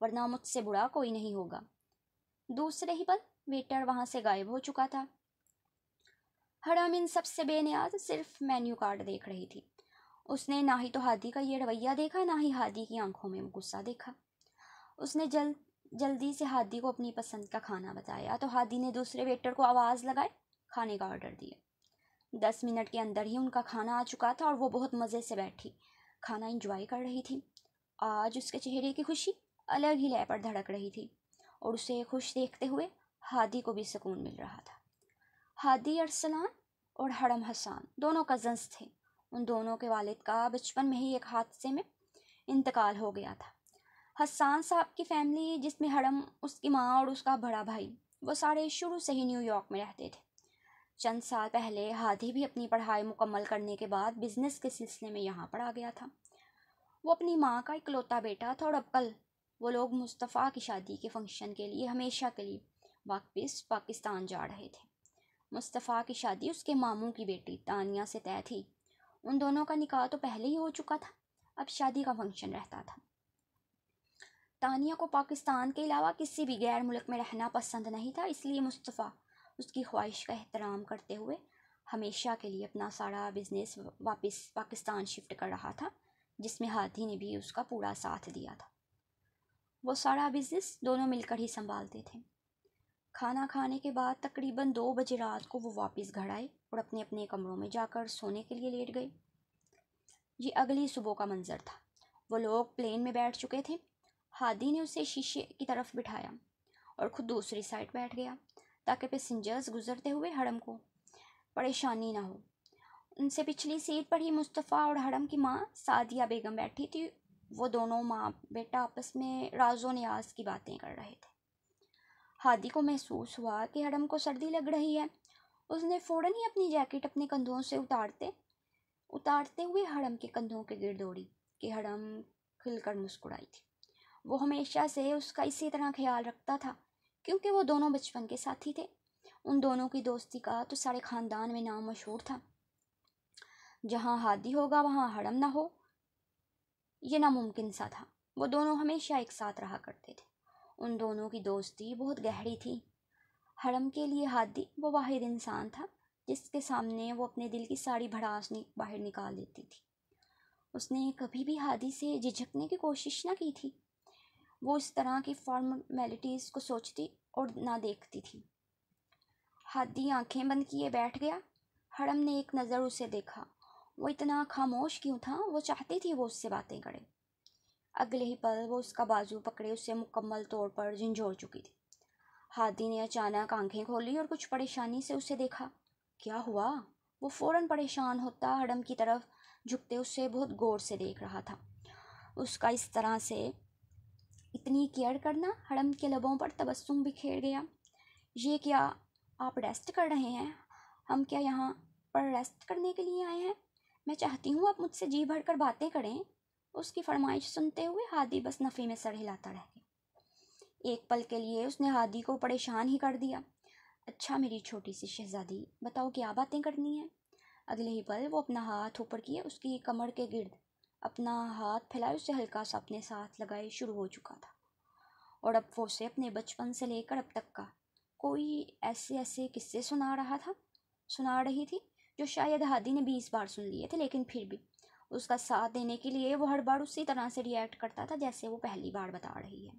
ورنہ مجھ سے برا کوئی نہیں ہوگا۔ دوسرے ہی پل ویٹر وہاں سے غائب ہو چکا تھا۔ حرم ان سب سے بے نیاز صرف مینیو کارڈ دیکھ رہی تھی۔ اس نے نہ ہی تو ہادی کا یہ رویہ دیکھا، نہ ہی ہادی کی آنکھوں میں غصہ دیکھا۔ اس نے جلدی سے ہادی کو اپنی پسند کا کھانا بتایا تو ہادی نے دوسرے ویٹر کو آواز لگائے کھانے کا آرڈر دیا۔ 10 منٹ کے اندر ہی ان کا کھانا آ چکا تھا اور وہ بہت مزے سے بیٹھی کھانا انجوائے کر رہی تھی۔ آج اس کے چہرے کی خوشی الگ ہی لے پر دھڑک رہی تھی اور اسے خوش دیکھتے ہوئے ہادی کو بھی سکون مل رہا تھا۔ ہادی ارسلان اور حرم حسان دونوں کزنس تھے۔ ان دونوں کے والد کا بچپن میں ہی ایک حادثے میں انتقال ہو گیا تھا۔ حسان صاحب کی فیملی، جس میں حرم، اس کی ماں اور اس کا بڑا بھائی، وہ سارے شروع سے ہی نیو یارک میں رہتے تھے۔ چند سال پہلے ہادی بھی اپنی پڑھائی مکمل کرنے کے بعد بزنس کے سلسلے میں یہاں پر آ گیا تھا۔ وہ اپنی ماں کا اکلوتا بیٹا تھا اور اب کل وہ لوگ مصطفیٰ کی شادی کے فنکشن کے لیے ہمیشہ کے لیے واپس پاکستان جا رہے تھے۔ مصطفیٰ کی شادی اس کے ماموں کی بیٹی تانیہ سے طے تھی۔ ان دونوں کا نکاح تو پہلے ہی ہو چکا تھا، اب شادی کا فنکشن رہتا تھا۔ تانیہ کو پاکستان کے علاوہ کسی بھی غیر ملک میں رہنا پسند نہیں تھا، اس لیے مصطفیٰ اس کی خواہش کا احترام کرتے ہوئے ہمیشہ کے لیے اپنا سارا بزنس واپس پاکستان شفٹ کر رہا تھا، جس میں ہادی نے بھی اس کا پورا ساتھ دیا تھا۔ وہ سارا بزنس دونوں مل کر ہی سنبھالتے تھے۔ کھانا کھانے کے بعد تقریباً 2 بجے رات کو وہ واپس گھر آئے اور اپنے اپنے کمروں میں جا کر سونے کے لیے لیٹ گئے۔ یہ اگلی صبح کا منظر تھا۔ وہ لوگ پلین میں بیٹھ چکے تھے۔ ہادی نے اسے شیشے کی طرف بٹھایا اور خود دوسری سائڈ بیٹھ گیا تاکہ پیسنجرز گزرتے ہوئے حرم کو پریشانی نہ ہو۔ ان سے پچھلی سیٹ پر ہی مصطفیٰ اور حرم کی ماں سعدیہ بیگم بیٹھی تھی۔ وہ دونوں ماں بیٹا آپس میں راز و نیاز کی باتیں کر رہے تھے۔ ہادی کو محسوس ہوا کہ حرم کو سردی لگ رہی ہے۔ اس نے فوراً ہی اپنی جیکٹ اپنے کندھوں سے اتارتے ہوئے حرم کے کندھوں کے گرد اوڑھی کہ حرم کھل کر مسکرائی تھی۔ وہ ہمیشہ سے اس کا اسی طرح خیال رکھتا تھا کیونکہ وہ دونوں بچپن کے ساتھی تھے۔ ان دونوں کی دوستی کا تو سارے خاندان میں نام مشہور تھا۔ جہاں ہادی ہوگا وہاں حرم نہ ہو، یہ ناممکن سا تھا۔ وہ دونوں ہمیشہ ایک ساتھ رہا کرتے تھے۔ ان دونوں کی دوستی بہت گہری تھی۔ حرم کے لیے ہادی وہ واحد انسان تھا جس کے سامنے وہ اپنے دل کی ساری بھڑاس باہر نکال دیتی تھی۔ اس نے کبھی بھی ہادی سے جھجکنے کی کوشش نہ کی تھی۔ وہ اس طرح کی فارمیلٹیز کو سوچتی اور نہ دیکھتی تھی۔ ہادی آنکھیں بند کیے بیٹھ گیا۔ حرم نے ایک نظر اسے دیکھا۔ وہ اتنا خاموش کیوں تھا؟ وہ چاہتی تھی وہ اس سے باتیں کرے۔ اگلے ہی پل وہ اس کا بازو پکڑے اسے مکمل طور پر جھنجھوڑ چکی تھی۔ ہادی نے اچانک آنکھیں کھولی اور کچھ پریشانی سے اسے دیکھا۔ کیا ہوا؟ وہ فوراً پریشان ہوتا حرم کی طرف جھکتے اسے بہت غور سے دیکھ رہا تھا۔ اس کا اس طرح سے اتنی کیئر کرنا، حرم کے لبوں پر تبسم بکھیر گیا۔ یہ کیا آپ ریسٹ کر رہے ہیں؟ ہم کیا یہاں پر ریسٹ کرنے کے لیے آئے ہیں؟ میں چاہتی ہوں آپ مجھ سے جی بھر کر باتیں کریں۔ اس کی فرمائش سنتے ہوئے ہادی بس نفی میں سر ہلاتا رہ گیا۔ ایک پل کے لیے اس نے ہادی کو پریشان ہی کر دیا۔ اچھا میری چھوٹی سی شہزادی، بتاؤ کیا باتیں کرنی ہیں؟ اگلے ہی پل وہ اپنا ہاتھ اوپر کیے اس کی کمر کے گرد اپنا ہاتھ پھیلائے اسے ہلکا سا اپنے ساتھ لگائے شروع ہو چکا تھا، اور اب وہ اسے اپنے بچپن سے لے کر اب تک کا کوئی ایسے قصے سنا رہی تھی جو شاید ہادی نے 20 بار سن لیے تھے، لیکن پھر بھی اس کا ساتھ دینے کے لیے وہ ہر بار اسی طرح سے ریئیکٹ کرتا تھا جیسے وہ پہلی بار بتا رہی ہے۔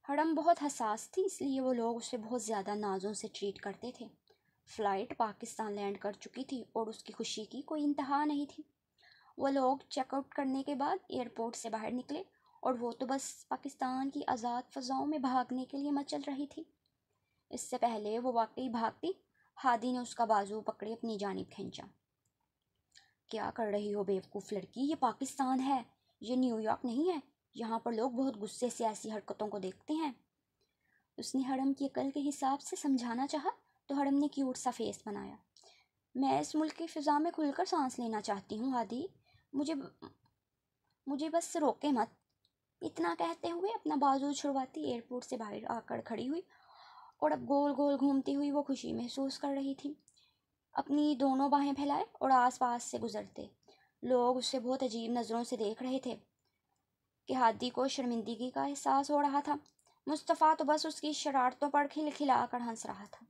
حرم بہت حساس تھی، اس لیے وہ لوگ اسے بہت زیادہ نازوں سے ٹریٹ کرتے تھے۔ فلائٹ پاکستان لینڈ کر چکی تھی اور اس کی خوشی کی کوئی انتہا نہیں تھی۔ وہ لوگ چیک آؤٹ کرنے کے بعد ایئرپورٹ سے باہر نکلے اور وہ تو بس پاکستان کی آزاد فضاؤں میں بھاگنے کے لیے مچل رہی تھی۔ اس سے پہلے وہ واقعی بھاگتی، ہادی نے اس کا بازو پکڑے اپنی جانب کھینچا۔ کیا کر رہی ہو بیوقوف لڑکی؟ یہ پاکستان ہے، یہ نیو یارک نہیں ہے۔ یہاں پر لوگ بہت غصے سے ایسی حرکتوں کو دیکھتے ہیں۔ اس نے حرم کی عقل کے حساب سے سمجھانا چاہا تو حرم نے کیوٹ سا فیس بنایا۔ میں اس ملک کی فضا میں کھل کر سانس لینا چاہتی ہوں ہادی، مجھے بس روکے مت۔ اتنا کہتے ہوئے اپنا بازو چھڑواتی ایئرپورٹ سے باہر آ کر کھڑی ہوئی اور اب گول گول گھومتی ہوئی وہ خوشی محسوس کر رہی تھی۔ اپنی دونوں باہیں پھیلائے اور آس پاس سے گزرتے لوگ اسے بہت عجیب نظروں سے دیکھ رہے تھے۔ کہ ہادی کو شرمندگی کا احساس ہو رہا تھا۔ مصطفیٰ تو بس اس کی شرارتوں پر کھلکھلا کر ہنس رہا تھا۔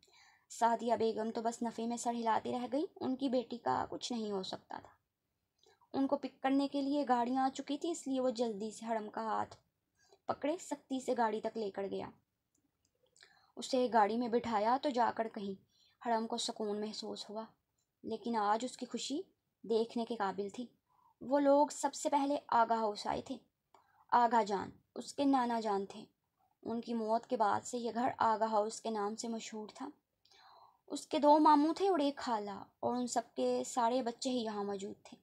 سعدیہ بیگم تو بس نفی میں سر ہلاتی رہ گئی۔ ان کی بیٹی کا کچھ نہیں ہو سکتا تھا۔ ان کو پک کرنے کے لیے گاڑیاں آ چکی تھی، اس لیے وہ جلدی سے حرم کا ہاتھ پکڑے سختی سے گاڑی تک لے کر گیا۔ اسے گاڑی میں بٹھایا تو جا کر کہیں حرم کو سکون محسوس ہوا، لیکن آج اس کی خوشی دیکھنے کے قابل تھی۔ وہ لوگ سب سے پہلے آغا ہاؤس آئے تھے۔ آغا جان اس کے نانا جان تھے۔ ان کی موت کے بعد سے یہ گھر آغا ہاؤس کے نام سے مشہور تھا۔ اس کے 2 ماموں تھے اور ایک خالہ، اور ان سب کے سارے بچے ہی یہاں موجود تھے۔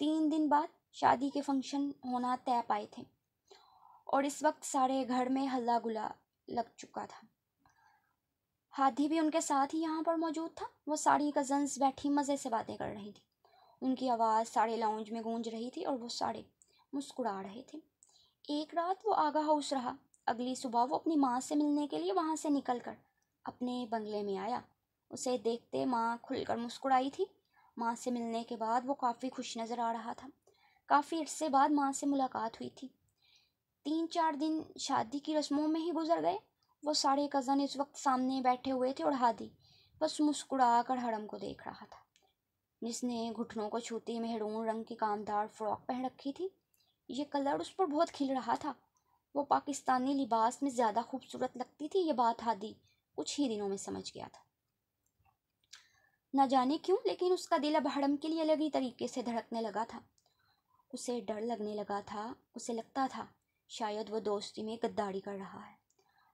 3 دن بعد شادی کے فنکشن ہونا طے پائے تھے، اور اس وقت سارے گھر میں ہلا گلا لگ چکا تھا۔ ہادی بھی ان کے ساتھ ہی یہاں پر موجود تھا۔ وہ ساری کزنز بیٹھی مزے سے باتیں کر رہی تھی۔ ان کی آواز سارے لاؤنج میں گونج رہی تھی اور وہ سارے مسکرا رہے تھے۔ ایک رات وہ آغا ہاؤس رہا۔ اگلی صبح وہ اپنی ماں سے ملنے کے لیے وہاں سے نکل کر اپنے بنگلے میں آیا۔ اسے دیکھتے ماں کھل کر مسکرائی تھی۔ ماں سے ملنے کے بعد وہ کافی خوش نظر آ رہا تھا۔ کافی عرصے بعد ماں سے ملاقات ہوئی تھی۔ 3-4 دن شادی کی رسموں میں ہی گزر گئے۔ وہ سارے کزن اس وقت سامنے بیٹھے ہوئے تھے اور ہادی بس مسکرا کر حرم کو دیکھ رہا تھا، جس نے گھٹنوں کو چھوتی مہرون رنگ کی کامدار فراک پہن رکھی تھی۔ یہ کلر اس پر بہت کھل رہا تھا۔ وہ پاکستانی لباس میں زیادہ خوبصورت لگتی تھی۔ یہ بات ہادی کچھ ہی دنوں میں سمجھ گیا تھا۔ نہ جانے کیوں، لیکن اس کا دل اب حرم کے لیے الگ ہی طریقے سے دھڑکنے لگا تھا۔ اسے ڈر لگنے لگا تھا۔ اسے لگتا تھا شاید وہ دوستی میں غداری کر رہا ہے۔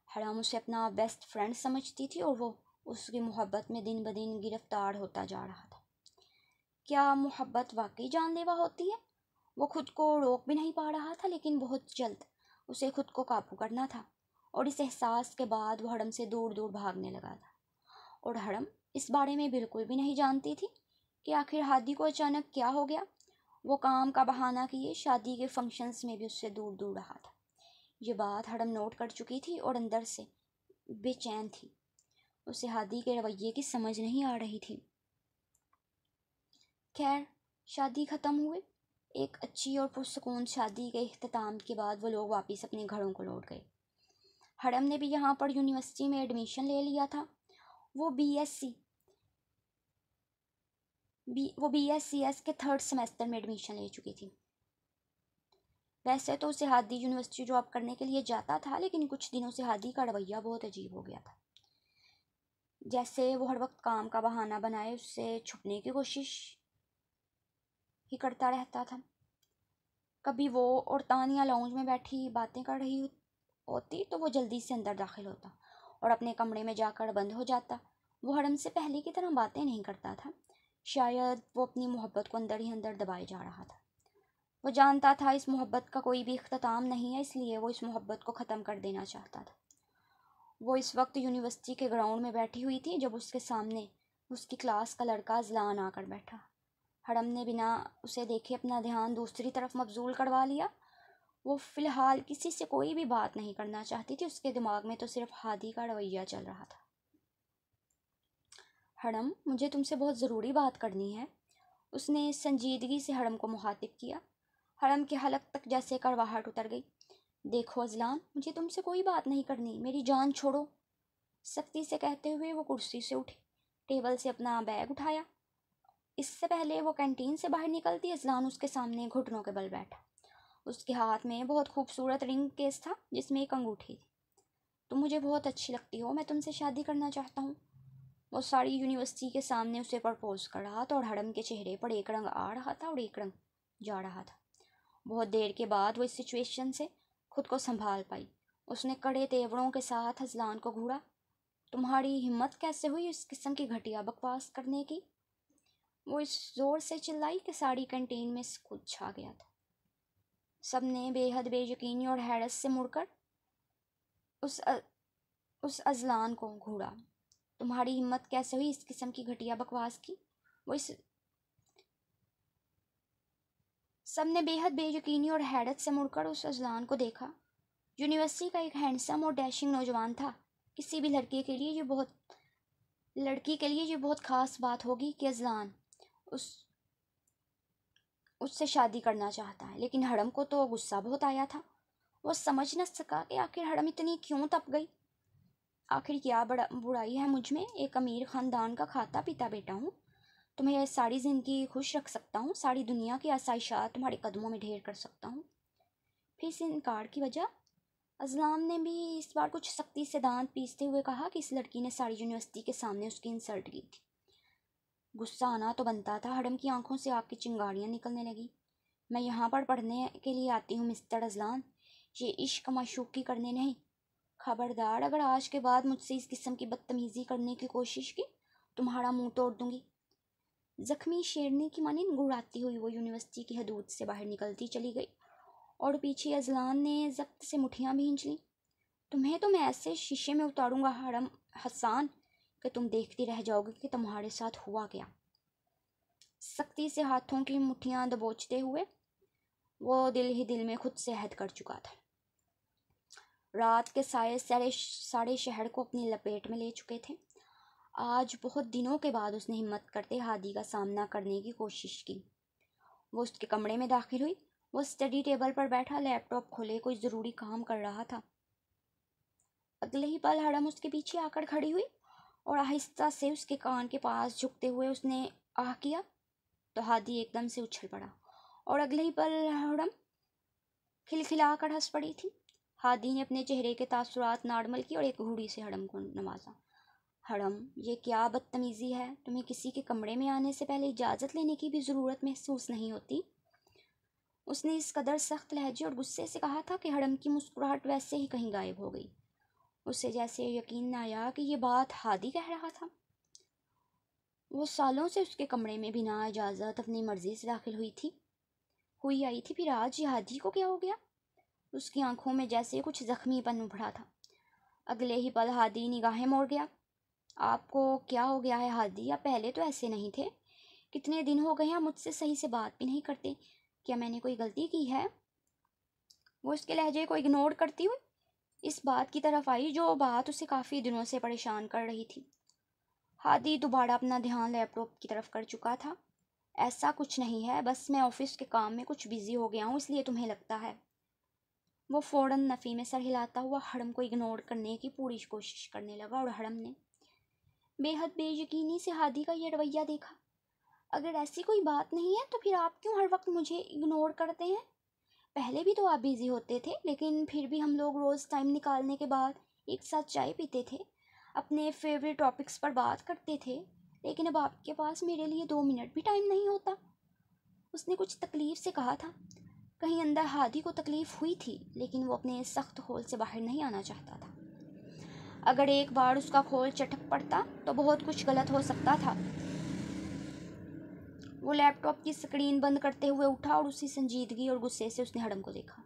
حرم اسے اپنا بیسٹ فرینڈ سمجھتی تھی اور وہ اس کی محبت میں دن بدن گرفتار ہوتا جا رہا تھا۔ کیا محبت واقعی جان لیوا ہوتی ہے؟ وہ خود کو روک بھی نہیں پا رہا تھا، لیکن بہت جلد اسے خود کو قابو کرنا تھا، اور اس احساس کے بعد وہ حرم سے دور دور بھاگنے لگا تھا۔ اور حرم اس بارے میں بالکل بھی نہیں جانتی تھی کہ آخر ہادی کو اچانک کیا ہو گیا۔ وہ کام کا بہانہ کیے شادی کے فنکشنز میں بھی اس سے دور دور رہا تھا۔ یہ بات حرم نوٹ کر چکی تھی اور اندر سے بے چین تھی۔ اسے ہادی کے رویے کی سمجھ نہیں آ رہی تھی۔ خیر، شادی ختم ہوئی۔ ایک اچھی اور پرسکون شادی کے اختتام کے بعد وہ لوگ واپس اپنے گھروں کو لوٹ گئے۔ حرم نے بھی یہاں پر یونیورسٹی میں ایڈمیشن لے لیا تھا۔ وہ بی ایس سی ایس کے 3rd سیمسٹر میں ایڈمیشن لے چکی تھی۔ ویسے تو اسے ہادی یونیورسٹی جاب کرنے کے لیے جاتا تھا، لیکن کچھ دنوں سے ہادی کا رویہ بہت عجیب ہو گیا تھا۔ جیسے وہ ہر وقت کام کا بہانہ بنائے اس سے چھپنے کی کوشش ہی کرتا رہتا تھا۔ کبھی وہ اور تانیہ لاؤنج میں بیٹھی باتیں کر رہی ہوتی تو وہ جلدی سے اندر داخل ہوتا اور اپنے کمرے میں جا کر بند ہو جاتا۔ وہ حرم سے پہلے کی طرح باتیں نہیں کرتا تھا۔ شاید وہ اپنی محبت کو اندر ہی اندر دبائے جا رہا تھا۔ وہ جانتا تھا اس محبت کا کوئی بھی اختتام نہیں ہے، اس لیے وہ اس محبت کو ختم کر دینا چاہتا تھا۔ وہ اس وقت یونیورسٹی کے گراؤنڈ میں بیٹھی ہوئی تھی جب اس کے سامنے اس کی کلاس کا لڑکا اذلان آ کر بیٹھا۔ حرم نے بنا اسے دیکھے اپنا دھیان دوسری طرف مبذول کروا لیا۔ وہ فی الحال کسی سے کوئی بھی بات نہیں کرنا چاہتی تھی۔ اس کے دماغ میں تو صرف ہادی کا رویہ چل رہا تھا۔ حرم، مجھے تم سے بہت ضروری بات کرنی ہے۔ اس نے سنجیدگی سے حرم کو مخاطب کیا۔ حرم کے حلق تک جیسے کڑواہٹ اتر گئی۔ دیکھو اذلان، مجھے تم سے کوئی بات نہیں کرنی، میری جان چھوڑو، سختی سے کہتے ہوئے وہ کرسی سے اٹھی، ٹیبل سے اپنا بیگ اٹھایا۔ اس سے پہلے وہ کینٹین سے باہر نکلتی اذلان اس کے سامنے گھٹنوں کے بل بیٹھا۔ اس کے ہاتھ میں بہت خوبصورت رنگ کیس تھا جس میں ایک انگوٹھی تھی۔ تم مجھے بہت اچھی لگتی ہو، میں تم سے شادی کرنا چاہتا ہوں۔ وہ ساری یونیورسٹی کے سامنے اسے پرپوز کر رہا تھا، اور حرم کے چہرے پر ایک رنگ آ رہا تھا اور ایک رنگ جا رہا تھا۔ بہت دیر کے بعد وہ اس سچویشن سے خود کو سنبھال پائی۔ اس نے کڑے تیوروں کے ساتھ اذلان کو گھورا۔ تمہاری ہمت کیسے ہوئی اس قسم کی گھٹیا بکواس کرنے کی؟ وہ اس زور سے چلائی کہ ساری کینٹین میں سکوت چھا گیا تھا۔ سب نے بے حد بے یقینی اور حیرت سے مڑ کر اس اذلان کو گھورا۔ تمہاری ہمت کیسے ہوئی اس قسم کی گھٹیا بکواس کی؟ سب نے بے حد بے یقینی اور حیرت سے مڑ کر اس اذلان کو دیکھا۔ یونیورسٹی کا ایک ہینڈسم اور ڈیشنگ نوجوان تھا۔ کسی بھی لڑکی کے لیے یہ بہت خاص بات ہوگی کہ اذلان اس سے شادی کرنا چاہتا ہے، لیکن ہڑم کو تو غصہ بہت آیا تھا۔ وہ سمجھ نہ سکا کہ آخر ہڑم اتنی کیوں تپ گئی۔ آخر کیا برائی ہے مجھ میں، ایک امیر خاندان کا کھاتا پیتا بیٹا ہوں، تمہیں ساری زندگی خوش رکھ سکتا ہوں، ساری دنیا کی آسائشات تمہارے قدموں میں ڈھیر کر سکتا ہوں۔ پھر اس انکار کی وجہ؟ اذلان نے بھی اس بار کچھ سختی سے دانت پیستے ہوئے کہا کہ اس لڑکی نے ساری یونیورسٹی کے سامنے اس کی انسلٹ کی تھی۔ غصہ آنا تو بنتا تھا، ہڑم کی آنکھوں سے آگ کی چنگاریاں نکلنے لگی۔ میں یہاں پر پڑھنے کے لیے آتی ہوں مسٹر اذلان، یہ عشق معشوقی کرنے نہیں۔ خبردار اگر آج کے بعد مجھ سے اس قسم کی بدتمیزی کرنے کی کوشش کی، تمہارا منہ توڑ دوں گی۔ زخمی شیرنی کی مانند گڑاتی ہوئی وہ یونیورسٹی کی حدود سے باہر نکلتی چلی گئی، اور پیچھے اذلان نے ضبط سے مٹھیاں بھینچ لیں۔ تمہیں تو میں ایسے شیشے میں اتاروں گا ہڑم حسان کہ تم دیکھتی رہ جاؤ گے کہ تمہارے ساتھ ہوا کیا۔ سختی سے ہاتھوں کی مٹھیاں دبوچتے ہوئے وہ دل ہی دل میں خود سے عہد کر چکا تھا۔ رات کے سائے سارے شہر کو اپنی لپیٹ میں لے چکے تھے۔ آج بہت دنوں کے بعد اس نے ہمت کرتے ہادی کا سامنا کرنے کی کوشش کی۔ وہ اس کے کمرے میں داخل ہوئی۔ وہ اسٹڈی ٹیبل پر بیٹھا لیپ ٹاپ کھولے کوئی ضروری کام کر رہا تھا۔ اگلے ہی پل ہڑم اس کے پیچھے آ کر کھڑی ہوئی اور آہستہ سے اس کے کان کے پاس جھکتے ہوئے اس نے آہ کیا تو ہادی ایک دم سے اچھل پڑا، اور اگلے ہی پل ہڑم کھلکھلا کر ہنس پڑی تھی۔ ہادی نے اپنے چہرے کے تاثرات نارمل کی اور ایک گھوڑی سے ہڑم کو نوازا۔ ہڑم، یہ کیا بدتمیزی ہے، تمہیں کسی کے کمرے میں آنے سے پہلے اجازت لینے کی بھی ضرورت محسوس نہیں ہوتی؟ اس نے اس قدر سخت لہجے اور غصے سے کہا تھا کہ ہڑم کی مسکراہٹ ویسے ہی کہیں غائب ہو گئی۔ اسے جیسے یقین نہ آیا کہ یہ بات ہادی کہہ رہا تھا۔ وہ سالوں سے اس کے کمرے میں بنا اجازت اپنی مرضی سے داخل ہوئی آئی تھی، پھر آج یہ ہادی کو کیا ہو گیا؟ اس کی آنکھوں میں جیسے کچھ زخمی پن ابھرا تھا۔ اگلے ہی پل ہادی نگاہیں موڑ گیا۔ آپ کو کیا ہو گیا ہے ہادی؟ آپ پہلے تو ایسے نہیں تھے، کتنے دن ہو گئے ہیں آپ مجھ سے صحیح سے بات بھی نہیں کرتے، کیا میں نے کوئی غلطی کی ہے؟ وہ اس کے لہجے کو اگنور کرتی ہوئی اس بات کی طرف آئی جو بات اسے کافی دنوں سے پریشان کر رہی تھی۔ ہادی دوبارہ اپنا دھیان لیپ ٹاپ کی طرف کر چکا تھا۔ ایسا کچھ نہیں ہے، بس میں آفس کے کام میں کچھ بیزی ہو گیا ہوں، اس لیے تمہیں لگتا ہے۔ وہ فوراً نفی میں سر ہلاتا ہوا ہڑم کو اگنور کرنے کی پوری کوشش کرنے لگا، اور ہڑم نے بے حد بے یقینی سے ہادی کا یہ رویہ دیکھا۔ اگر ایسی کوئی بات نہیں ہے تو پھر آپ کیوں ہر وقت مجھے اگنور کرتے ہیں؟ پہلے بھی تو آپ بیزی ہوتے تھے، لیکن پھر بھی ہم لوگ روز ٹائم نکالنے کے بعد ایک ساتھ چائے پیتے تھے، اپنے فیوریٹ ٹاپکس پر بات کرتے تھے، لیکن اب آپ کے پاس میرے لیے 2 منٹ بھی ٹائم نہیں ہوتا۔ اس نے کچھ تکلیف سے کہا تھا۔ کہیں اندر ہادی کو تکلیف ہوئی تھی، لیکن وہ اپنے سخت کھول سے باہر نہیں آنا چاہتا تھا۔ اگر ایک بار اس کا کھول چٹک پڑتا تو بہت کچھ غلط ہو سکتا تھا۔ وہ لیپ ٹاپ کی سکرین بند کرتے ہوئے اٹھا اور اسی سنجیدگی اور غصے سے اس نے ہڑم کو دیکھا۔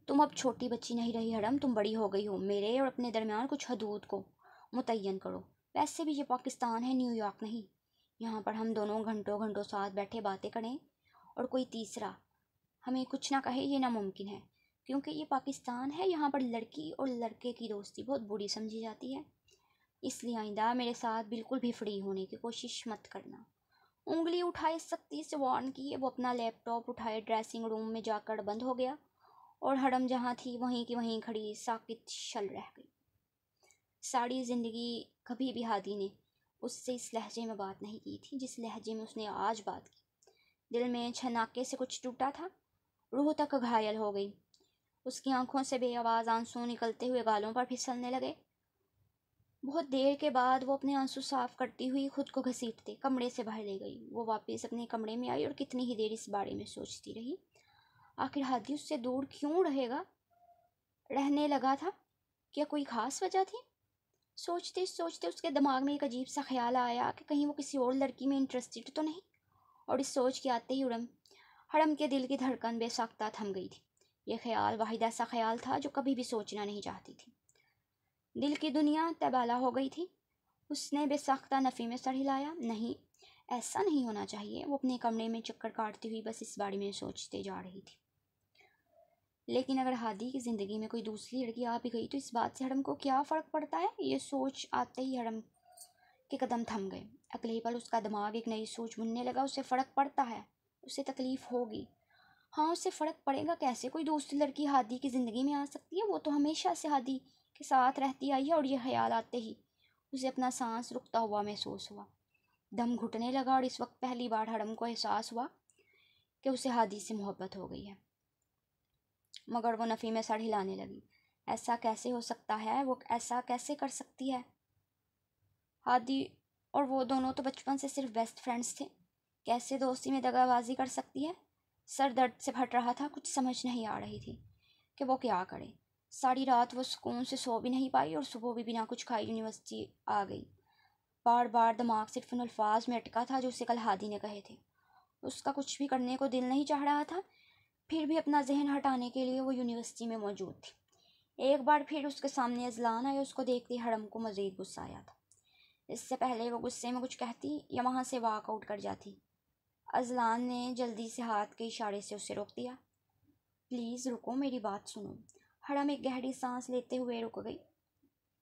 تم اب چھوٹی بچی نہیں رہی ہڑم، تم بڑی ہو گئی ہو، میرے اور اپنے درمیان کچھ حدود کو متعین کرو۔ ویسے بھی یہ پاکستان ہے، نیو یارک نہیں۔ یہاں پر ہم دونوں گھنٹوں گھنٹوں ساتھ بیٹھے باتیں کریں اور کوئی تیسرا ہمیں کچھ نہ کہے، یہ ناممکن ہے، کیونکہ یہ پاکستان ہے، یہاں پر لڑکی اور لڑکے کی دوستی بہت بری سمجھی جاتی ہے۔ اس لیے آئندہ میرے ساتھ بالکل بھی فری ہونے کی کوشش مت کرنا۔ انگلی اٹھائے سختی سے وارن کیے وہ اپنا لیپ ٹاپ اٹھائے ڈریسنگ روم میں جا کر بند ہو گیا، اور ہڑم جہاں تھی وہیں کی وہیں کھڑی ساکت شل رہ گئی۔ ساری زندگی کبھی بھی ہادی نے اس سے اس لہجے میں بات نہیں کی تھی جس لہجے میں اس نے آج بات کی۔ دل میں چھناکے سے کچھ ٹوٹا تھا، روح تک گھائل ہو گئی۔ اس کی آنکھوں سے بے آواز آنسو نکلتے ہوئے گالوں پر پھسلنے لگے۔ بہت دیر کے بعد وہ اپنے آنسو صاف کرتی ہوئی خود کو گھسیٹتے کمرے سے باہر لے گئی۔ وہ واپس اپنے کمرے میں آئی اور کتنی ہی دیر اس بارے میں سوچتی رہی۔ آخر ہادی اس سے دور کیوں رہنے لگا تھا؟ کیا کوئی خاص وجہ تھی؟ سوچتے سوچتے اس کے دماغ میں ایک عجیب سا خیال آیا کہ کہیں وہ کسی اور لڑکی میں انٹرسٹڈ تو نہیں، اور اس سوچ کے آتے ہی ہڑم کے دل کی دھڑکن بے ساختہ تھم گئی تھی۔ یہ خیال واحد ایسا خیال تھا جو کبھی بھی سوچنا نہیں چاہتی تھی۔ دل کی دنیا تبالا ہو گئی تھی۔ اس نے بے ساختہ نفی میں سر ہلایا۔ نہیں، ایسا نہیں ہونا چاہیے۔ وہ اپنے کمرے میں چکر کاٹتی ہوئی بس اس بارے میں سوچتے جا رہی تھی۔ لیکن اگر ہادی کی زندگی میں کوئی دوسری لڑکی آ بھی گئی تو اس بات سے ہڑم کو کیا فرق پڑتا ہے؟ یہ سوچ آتے ہی ہڑم کے قدم تھم گئے۔ اگلے ہی پل اس کا دماغ ایک نئی سوچ بننے لگا۔ اسے فرق پڑتا ہے، اسے تکلیف ہوگی. ہاں اسے فرق پڑے گا کیسے؟ کوئی دوسری لڑکی ہادی کی زندگی میں آ سکتی ہے؟ وہ تو ہمیشہ سے ہادی کے ساتھ رہتی آئی ہے. اور یہ خیال آتے ہی اسے اپنا سانس رکتا ہوا محسوس ہوا. دم گھٹنے لگا اور اس وقت پہلی بار حرم کو احساس ہوا کہ اسے ہادی سے محبت ہو گئی ہے. مگر وہ نفی میں سر ہلانے لگی. ایسا کیسے ہو سکتا ہے؟ وہ ایسا کیسے کر سکتی ہے؟ ہادی اور وہ دونوں تو بچپن سے صرف بیسٹ فرینڈس تھے. کیسے دوستی میں دغا بازی کر سکتی ہے؟ سر درد سے پھٹ رہا تھا. کچھ سمجھ نہیں آ رہی تھی کہ وہ کیا کرے. ساری رات وہ سکون سے سو بھی نہیں پائی اور صبح بھی بنا کچھ کھائے یونیورسٹی آ گئی. بار بار دماغ صرف ان الفاظ میں اٹکا تھا جو اسے کل ہادی نے کہے تھے. اس کا کچھ بھی کرنے کو دل نہیں چاہ رہا تھا، پھر بھی اپنا ذہن ہٹانے کے لیے وہ یونیورسٹی میں موجود تھی. ایک بار پھر اس کے سامنے اذلان آئے. اس کو دیکھتے حرم کو مزید غصہ آیا تھا. اس سے پہلے وہ غصے میں کچھ کہتی یا وہاں سے واک آؤٹ کر جاتی. اذلان نے جلدی سے ہاتھ کے اشارے سے اسے روک دیا. پلیز رکو، میری بات سنو. حرم ایک گہری سانس لیتے ہوئے رک گئی.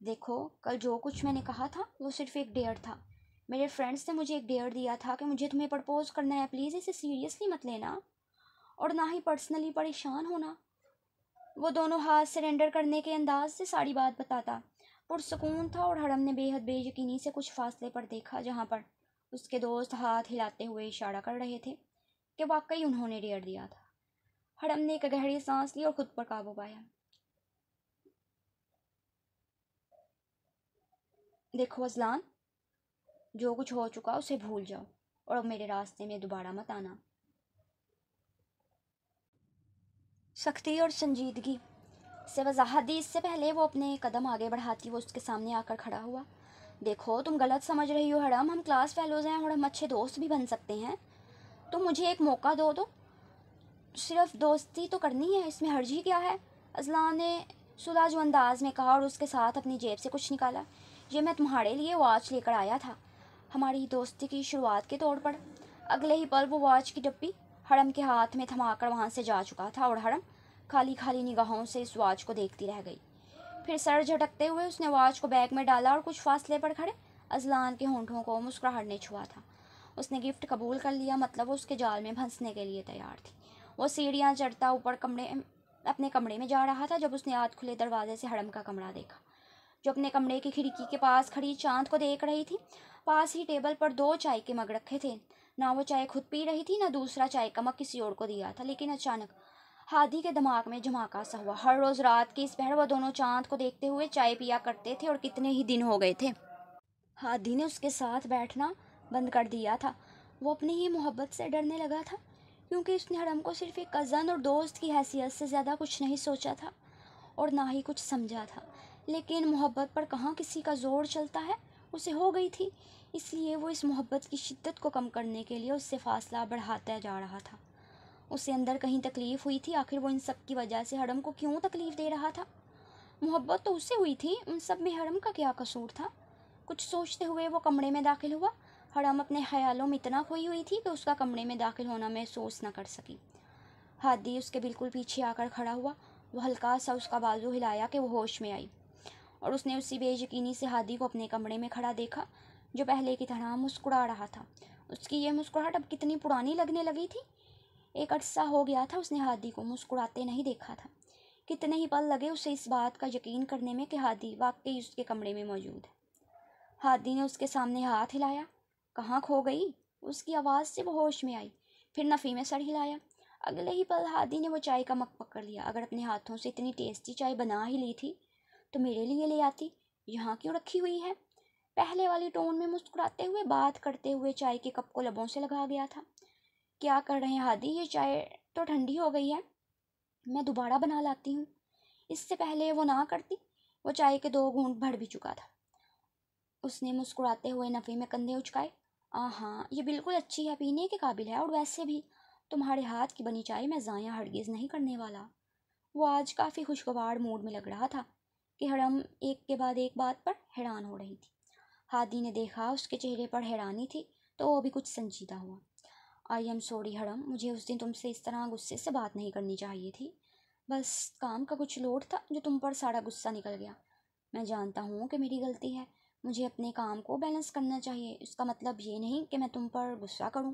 دیکھو کل جو کچھ میں نے کہا تھا وہ صرف ایک ڈیئر تھا. میرے فرینڈس نے مجھے ایک ڈیئر دیا تھا کہ مجھے تمہیں پرپوز کرنا ہے. پلیز اسے سیریسلی مت لینا اور نہ ہی پرسنلی پریشان ہونا. وہ دونوں ہاتھ سرنڈر کرنے کے انداز سے ساری بات بتاتا. پرسکون تھا اور حرم نے بے حد بے یقینی سے کچھ فاصلے پر دیکھا جہاں پر اس کے دوست ہاتھ ہلاتے ہوئے اشارہ کر رہے تھے کہ واقعی انہوں نے ڈیئر دیا تھا. حرم نے ایک گہری سانس لی اور خود پر قابو پایا. دیکھو اذلان، جو کچھ ہو چکا اسے بھول جاؤ اور اب میرے راستے میں دوبارہ مت آنا. سختی اور سنجیدگی سے وضاحت دی. اس سے پہلے وہ اپنے قدم آگے بڑھاتی وہ اس کے سامنے آ کر کھڑا ہوا. دیکھو تم غلط سمجھ رہی ہو حرم. ہم کلاس فیلوز ہیں اور ہم اچھے دوست بھی بن سکتے ہیں. تم مجھے ایک موقع دو. صرف دوستی تو کرنی ہے، اس میں حرج ہی کیا ہے؟ اذلان نے سلاجو انداز میں کہا اور اس کے ساتھ اپنی جیب سے کچھ نکالا. یہ میں تمہارے لیے واچ لے کر آیا تھا، ہماری دوستی کی شروعات کے طور پر. اگلے ہی پل وہ واچ کی ڈبی حرم کے ہاتھ میں تھما کر وہاں سے جا چکا تھا اور حرم خالی خالی نگاہوں سے اس واچ کو دیکھتی رہ گئی. پھر سر جھٹکتے ہوئے اس نے واچ کو بیگ میں ڈالا اور کچھ فاصلے پر کھڑے اذلان کے ہونٹوں کو مسکراہٹ نے چھوا تھا. اس نے گفٹ قبول کر لیا، مطلب وہ اس کے جال میں پھنسنے کے لیے تیار تھی. وہ سیڑھیاں چڑھتا اوپر اپنے کمرے میں جا رہا تھا جب اس نے آدھ کھلے دروازے سے حرم کا کمرہ دیکھا جو اپنے کمرے کی کھڑکی کے پاس کھڑی چاند کو دیکھ رہی تھی. پاس ہی ٹیبل پر 2 چائے کے مگ رکھے تھے. نہ وہ چائے خود پی رہی تھی نہ دوسرا چائے کا مگ کسی اور کو دیا تھا. لیکن اچانک ہادی کے دماغ میں جھماکا سا ہوا. ہر روز رات کی اس پہر وہ دونوں چاند کو دیکھتے ہوئے چائے پیا کرتے تھے اور کتنے ہی دن ہو گئے تھے ہادی نے اس کے ساتھ بیٹھنا بند کر دیا تھا. وہ اپنی ہی محبت سے ڈرنے لگا تھا کیونکہ اس نے حرم کو صرف ایک کزن اور دوست کی حیثیت سے زیادہ کچھ نہیں سوچا تھا اور نہ ہی کچھ سمجھا تھا. لیکن محبت پر کہاں کسی کا زور چلتا ہے، اسے ہو گئی تھی. اس لیے وہ اس محبت کی شدت کو کم کرنے کے لیے اس سے فاصلہ بڑھاتا جا رہا تھا. اسے اندر کہیں تکلیف ہوئی تھی. آخر وہ ان سب کی وجہ سے حرم کو کیوں تکلیف دے رہا تھا؟ محبت تو اسے ہوئی تھی، ان سب میں حرم کا کیا قصور تھا؟ کچھ سوچتے ہوئے وہ کمرے میں داخل ہوا. حرم اپنے خیالوں میں اتنا کھوئی ہوئی تھی کہ اس کا کمرے میں داخل ہونا محسوس نہ کر سکی. ہادی اس کے بالکل پیچھے آ کر کھڑا ہوا. وہ ہلکا سا اس کا بازو ہلایا کہ وہ ہوش میں آئی اور اس نے اسی بے یقینی سے ہادی کو اپنے کمرے میں کھڑا دیکھا جو پہلے کی طرح مسکرا رہا تھا. اس کی یہ مسکراہٹ اب کتنی پرانی لگنے لگی تھی. ایک عرصہ ہو گیا تھا اس نے ہادی کو مسکراتے نہیں دیکھا تھا. کتنے ہی پل لگے اسے اس بات کا یقین کرنے میں کہ ہادی واقعی اس کے کمرے میں موجود ہے. ہادی نے اس کے سامنے ہاتھ ہلایا. کہاں کھو گئی؟ اس کی آواز سے وہ ہوش میں آئی. پھر نفی میں سر ہلایا. اگلے ہی پل ہادی نے وہ چائے کا مگ پکڑ لیا. اگر اپنے ہاتھوں سے اتنی ٹیسٹی چائے بنا ہی لی تھی تو میرے لیے لے آتی. یہاں کیوں رکھی ہوئی ہے؟ پہلے والی ٹون میں مسکراتے ہوئے بات کرتے ہوئے چائے کے کپ کو لبوں سے لگا گیا تھا. کیا کر رہے ہیں ہادی؟ یہ چائے تو ٹھنڈی ہو گئی ہے، میں دوبارہ بنا لاتی ہوں. اس سے پہلے وہ نہ کرتی. وہ چائے کے 2 گھونٹ بھر بھی چکا تھا. اس نے مسکراتے ہوئے نفی میں کندھے اچکائے. ہاں یہ بالکل اچھی ہے، پینے کے قابل ہے، اور ویسے بھی تمہارے ہاتھ کی بنی چائے میں ضائع ہرگز نہیں کرنے والا. وہ آج کافی خوشگوار موڈ میں لگ رہا تھا کہ حرم ایک کے بعد ایک بات پر حیران ہو رہی تھی. ہادی نے دیکھا اس کے چہرے پر حیرانی تھی تو وہ بھی کچھ سنجیدہ ہوا. آئی ایم سوری حرم، مجھے اس دن تم سے اس طرح غصے سے بات نہیں کرنی چاہیے تھی. بس کام کا کچھ لوڈ تھا جو تم پر سارا غصہ نکل گیا. میں جانتا ہوں کہ میری غلطی ہے، مجھے اپنے کام کو بیلنس کرنا چاہیے. اس کا مطلب یہ نہیں کہ میں تم پر غصہ کروں.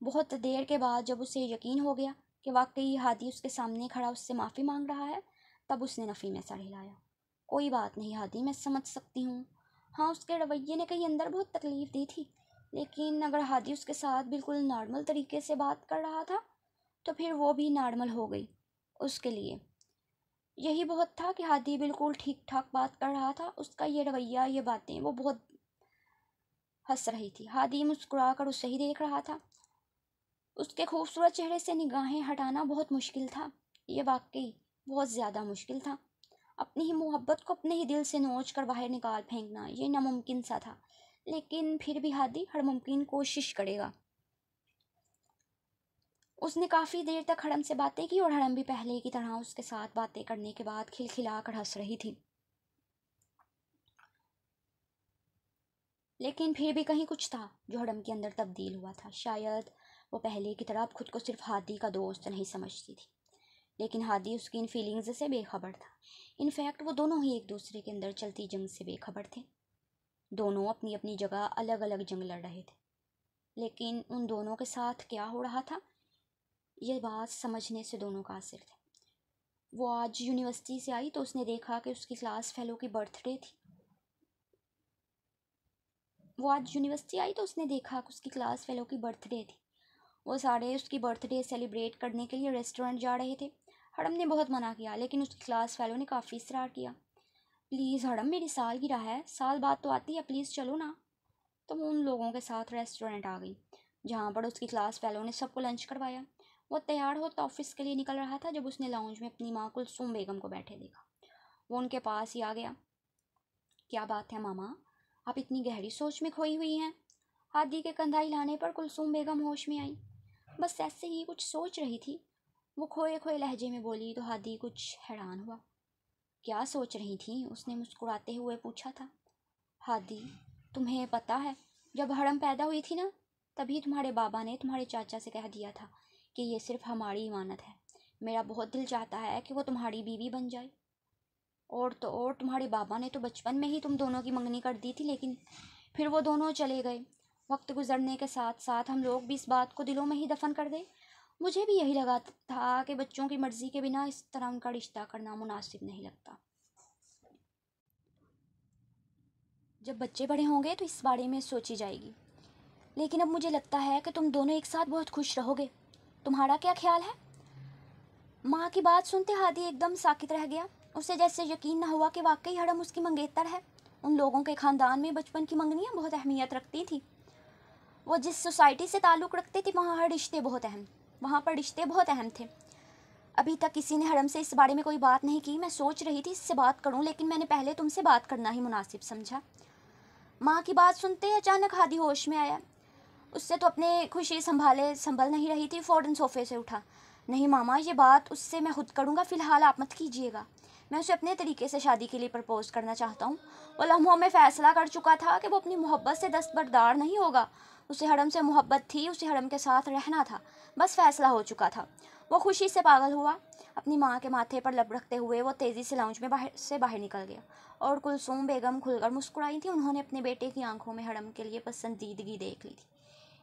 بہت دیر کے بعد جب اسے یقین ہو گیا کہ واقعی ہادی اس کے سامنے کھڑا اس سے معافی مانگ رہا ہے، تب اس نے نفی میں سر ہلایا۔ کوئی بات نہیں ہادی، میں سمجھ سکتی ہوں۔ ہاں، اس کے رویے نے کہیں اندر بہت تکلیف دی تھی، لیکن اگر ہادی اس کے ساتھ بالکل نارمل طریقے سے بات کر رہا تھا تو پھر وہ بھی نارمل ہو گئی اس کے لیے۔ یہی بہت تھا کہ ہادی بالکل ٹھیک ٹھاک بات کر رہا تھا، اس کا یہ رویہ، یہ باتیں وہ بہت ہنس رہی تھی۔ ہادی مسکرا کر اسے ہی دیکھ رہا تھا۔ اس کے خوبصورت چہرے سے نگاہیں ہٹانا بہت مشکل تھا، یہ واقعی بہت زیادہ مشکل تھا۔ اپنی ہی محبت کو اپنے ہی دل سے نوچ کر باہر نکال پھینکنا یہ ناممکن سا تھا، لیکن پھر بھی ہادی ہر ممکن کوشش کرے گا۔ اس نے کافی دیر تک حرم سے باتیں کی، اور حرم بھی پہلے کی طرح اس کے ساتھ باتیں کرنے کے بعد کھلکھلا کر ہنس رہی تھی۔ لیکن پھر بھی کہیں کچھ تھا جو حرم کے اندر تبدیل ہوا تھا۔ شاید وہ پہلے کی طرح اب خود کو صرف ہادی کا دوست نہیں سمجھتی تھی، لیکن ہادی اس کی ان فیلنگز سے بے خبر تھا۔ انفیکٹ وہ دونوں ہی ایک دوسرے کے اندر چلتی جنگ سے بے خبر تھے۔ دونوں اپنی اپنی جگہ الگ الگ جنگ لڑ رہے تھے، لیکن ان دونوں کے ساتھ کیا ہو رہا تھا یہ بات سمجھنے سے دونوں قاصر تھے۔ وہ آج یونیورسٹی سے آئی تو اس نے دیکھا کہ اس کی کلاس فیلو کی برتھ ڈے تھی۔ وہ سارے اس کی برتھ ڈے سیلیبریٹ کرنے کے لیے ریسٹورنٹ جا رہے تھے۔ حرم نے بہت منع کیا، لیکن اس کی کلاس فیلو نے کافی اصرار کیا۔ پلیز حرم، میری سالگرہ ہے، سال بعد تو آتی ہے، پلیز چلو نا۔ تو وہ ان لوگوں کے ساتھ ریسٹورنٹ آ گئی جہاں پر اس کی کلاس فیلو نے سب کو لنچ کروایا۔ وہ تیار ہوتا آفس کے لیے نکل رہا تھا جب اس نے لاؤنج میں اپنی ماں کلثوم بیگم کو بیٹھے دیکھا۔ وہ ان کے پاس ہی آ گیا۔ کیا بات ہے ماما، آپ اتنی گہری سوچ میں کھوئی ہوئی ہیں؟ ہادی کے کندھا ہلانے پر کلثوم بیگم ہوش میں آئی۔ بس ایسے ہی کچھ سوچ رہی تھی، وہ کھوئے کھوئے لہجے میں بولی تو ہادی کچھ حیران ہوا۔ کیا سوچ رہی تھیں؟ اس نے مسکراتے ہوئے پوچھا تھا۔ ہادی، تمہیں پتہ ہے جب حرم پیدا ہوئی تھی نا، تبھی تمہارے بابا نے تمہارے چاچا سے کہہ دیا تھا کہ یہ صرف ہماری امانت ہے۔ میرا بہت دل چاہتا ہے کہ وہ تمہاری بیوی بن جائے۔ اور تو اور تمہارے بابا نے تو بچپن میں ہی تم دونوں کی منگنی کر دی تھی، لیکن پھر وہ دونوں چلے گئے۔ وقت گزرنے کے ساتھ ساتھ ہم لوگ بھی اس بات کو دلوں میں ہی دفن کر دیں۔ مجھے بھی یہی لگا تھا کہ بچوں کی مرضی کے بنا اس طرح ان کا رشتہ کرنا مناسب نہیں لگتا۔ جب بچے بڑے ہوں گے تو اس بارے میں سوچی جائے گی، لیکن اب مجھے لگتا ہے کہ تم دونوں ایک ساتھ بہت خوش رہو گے۔ تمہارا کیا خیال ہے؟ ماں کی بات سنتے ہادی ایک دم ساکت رہ گیا۔ اسے جیسے یقین نہ ہوا کہ واقعی حرم اس کی منگیتر ہے۔ ان لوگوں کے خاندان میں بچپن کی منگنیاں بہت اہمیت رکھتی تھیں۔ وہ جس سوسائٹی سے تعلق رکھتے تھے وہاں پر رشتے بہت اہم تھے۔ ابھی تک کسی نے حرم سے اس بارے میں کوئی بات نہیں کی۔ میں سوچ رہی تھی اس سے بات کروں، لیکن میں نے پہلے تم سے بات کرنا ہی مناسب سمجھا۔ ماں کی بات سنتے اچانک ہادی ہوش میں آیا۔ اس سے تو اپنے خوشی سنبھل نہیں رہی تھی، فوراً صوفے سے اٹھا۔ نہیں ماما، یہ بات اس سے میں خود کروں گا، فی الحال آپ مت کیجیے گا۔ میں اسے اپنے طریقے سے شادی کے لیے پرپوز کرنا چاہتا ہوں۔ وہ لمحوں میں فیصلہ کر چکا تھا کہ وہ اپنی محبت سے دستبردار نہیں ہوگا۔ اسے حرم سے محبت تھی، اسے حرم کے ساتھ رہنا تھا، بس فیصلہ ہو چکا تھا۔ وہ خوشی سے پاگل ہوا۔ اپنی ماں کے ماتھے پر لب رکھتے ہوئے وہ تیزی سے لاؤنج میں باہر نکل گیا، اور کلثوم بیگم کھل کر مسکرائی تھی۔ انہوں نے اپنے بیٹے کی آنکھوں میں حرم کے لیے پسندیدگی دیکھ لی تھی،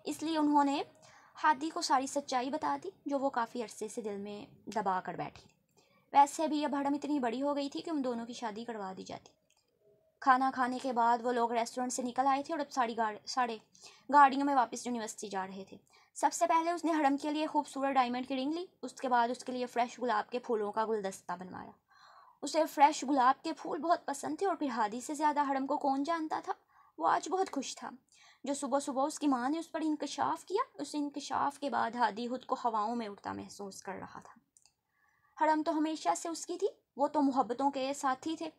اس لیے انہوں نے ہادی کو ساری سچائی بتا دی جو وہ کافی عرصے سے دل میں دبا کر بیٹھی تھی۔ ویسے بھی اب حرم اتنی بڑی ہو گئی تھی کہ ان دونوں کی شادی کروا دی جاتی۔ کھانا کھانے کے بعد وہ لوگ ریسٹورنٹ سے نکل آئے تھے اور اب ساڑھے گاڑیوں میں واپس یونیورسٹی جا رہے تھے۔ سب سے پہلے اس نے حرم کے لیے خوبصورت ڈائمنڈ کی رنگ لی، اس کے بعد اس کے لیے فریش گلاب کے پھولوں کا گلدستہ بنوایا۔ اسے فریش گلاب کے پھول بہت پسند تھے، اور پھر ہادی سے زیادہ حرم کو کون جانتا تھا۔ وہ آج بہت خوش تھا۔ جو صبح صبح اس کی ماں نے اس پر انکشاف کیا، اس انکشاف کے بعد ہادی خود کو ہواؤں میں اڑتا محسوس کر رہا تھا۔ حرم تو ہمیشہ سے اس کی تھی، وہ تو محبتوں کے ساتھی تھے۔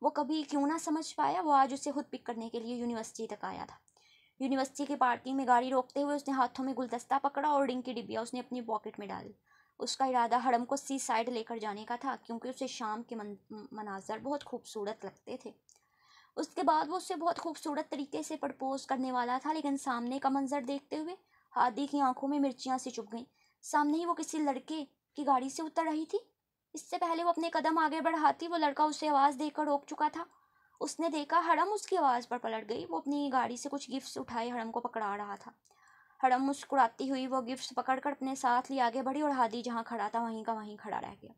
وہ کبھی کیوں نہ سمجھ پایا، وہ آج اسے خود پک کرنے کے لیے یونیورسٹی تک آیا تھا۔ یونیورسٹی کی پارکنگ میں گاڑی روکتے ہوئے اس نے ہاتھوں میں گلدستہ پکڑا اور رنگ کی ڈبیا اس نے اپنی پاکٹ میں ڈالی۔ اس کا ارادہ حرم کو سی سائڈ لے کر جانے کا تھا، کیونکہ اسے شام کے مناظر بہت خوبصورت لگتے تھے۔ اس کے بعد وہ اسے بہت خوبصورت طریقے سے پرپوز کرنے والا تھا، لیکن سامنے کا منظر دیکھتے ہوئے ہادی کی آنکھوں میں مرچیاں سی چبھ گئیں۔ سامنے ہی وہ کسی لڑکے کی گاڑی سے اتر رہی تھی۔ اس سے پہلے وہ اپنے قدم آگے بڑھاتی، وہ لڑکا اسے آواز دے کر روک چکا تھا اس نے دیکھا حرم اس کی آواز پر پلٹ گئی. وہ اپنی گاڑی سے کچھ گفٹس اٹھائے حرم کو پکڑا رہا تھا. حرم مسکراتی ہوئی وہ گفٹس پکڑ کر اپنے ساتھ لی آگے بڑھی اور ہادی جہاں کھڑا تھا وہیں کا وہیں کھڑا رہ گیا.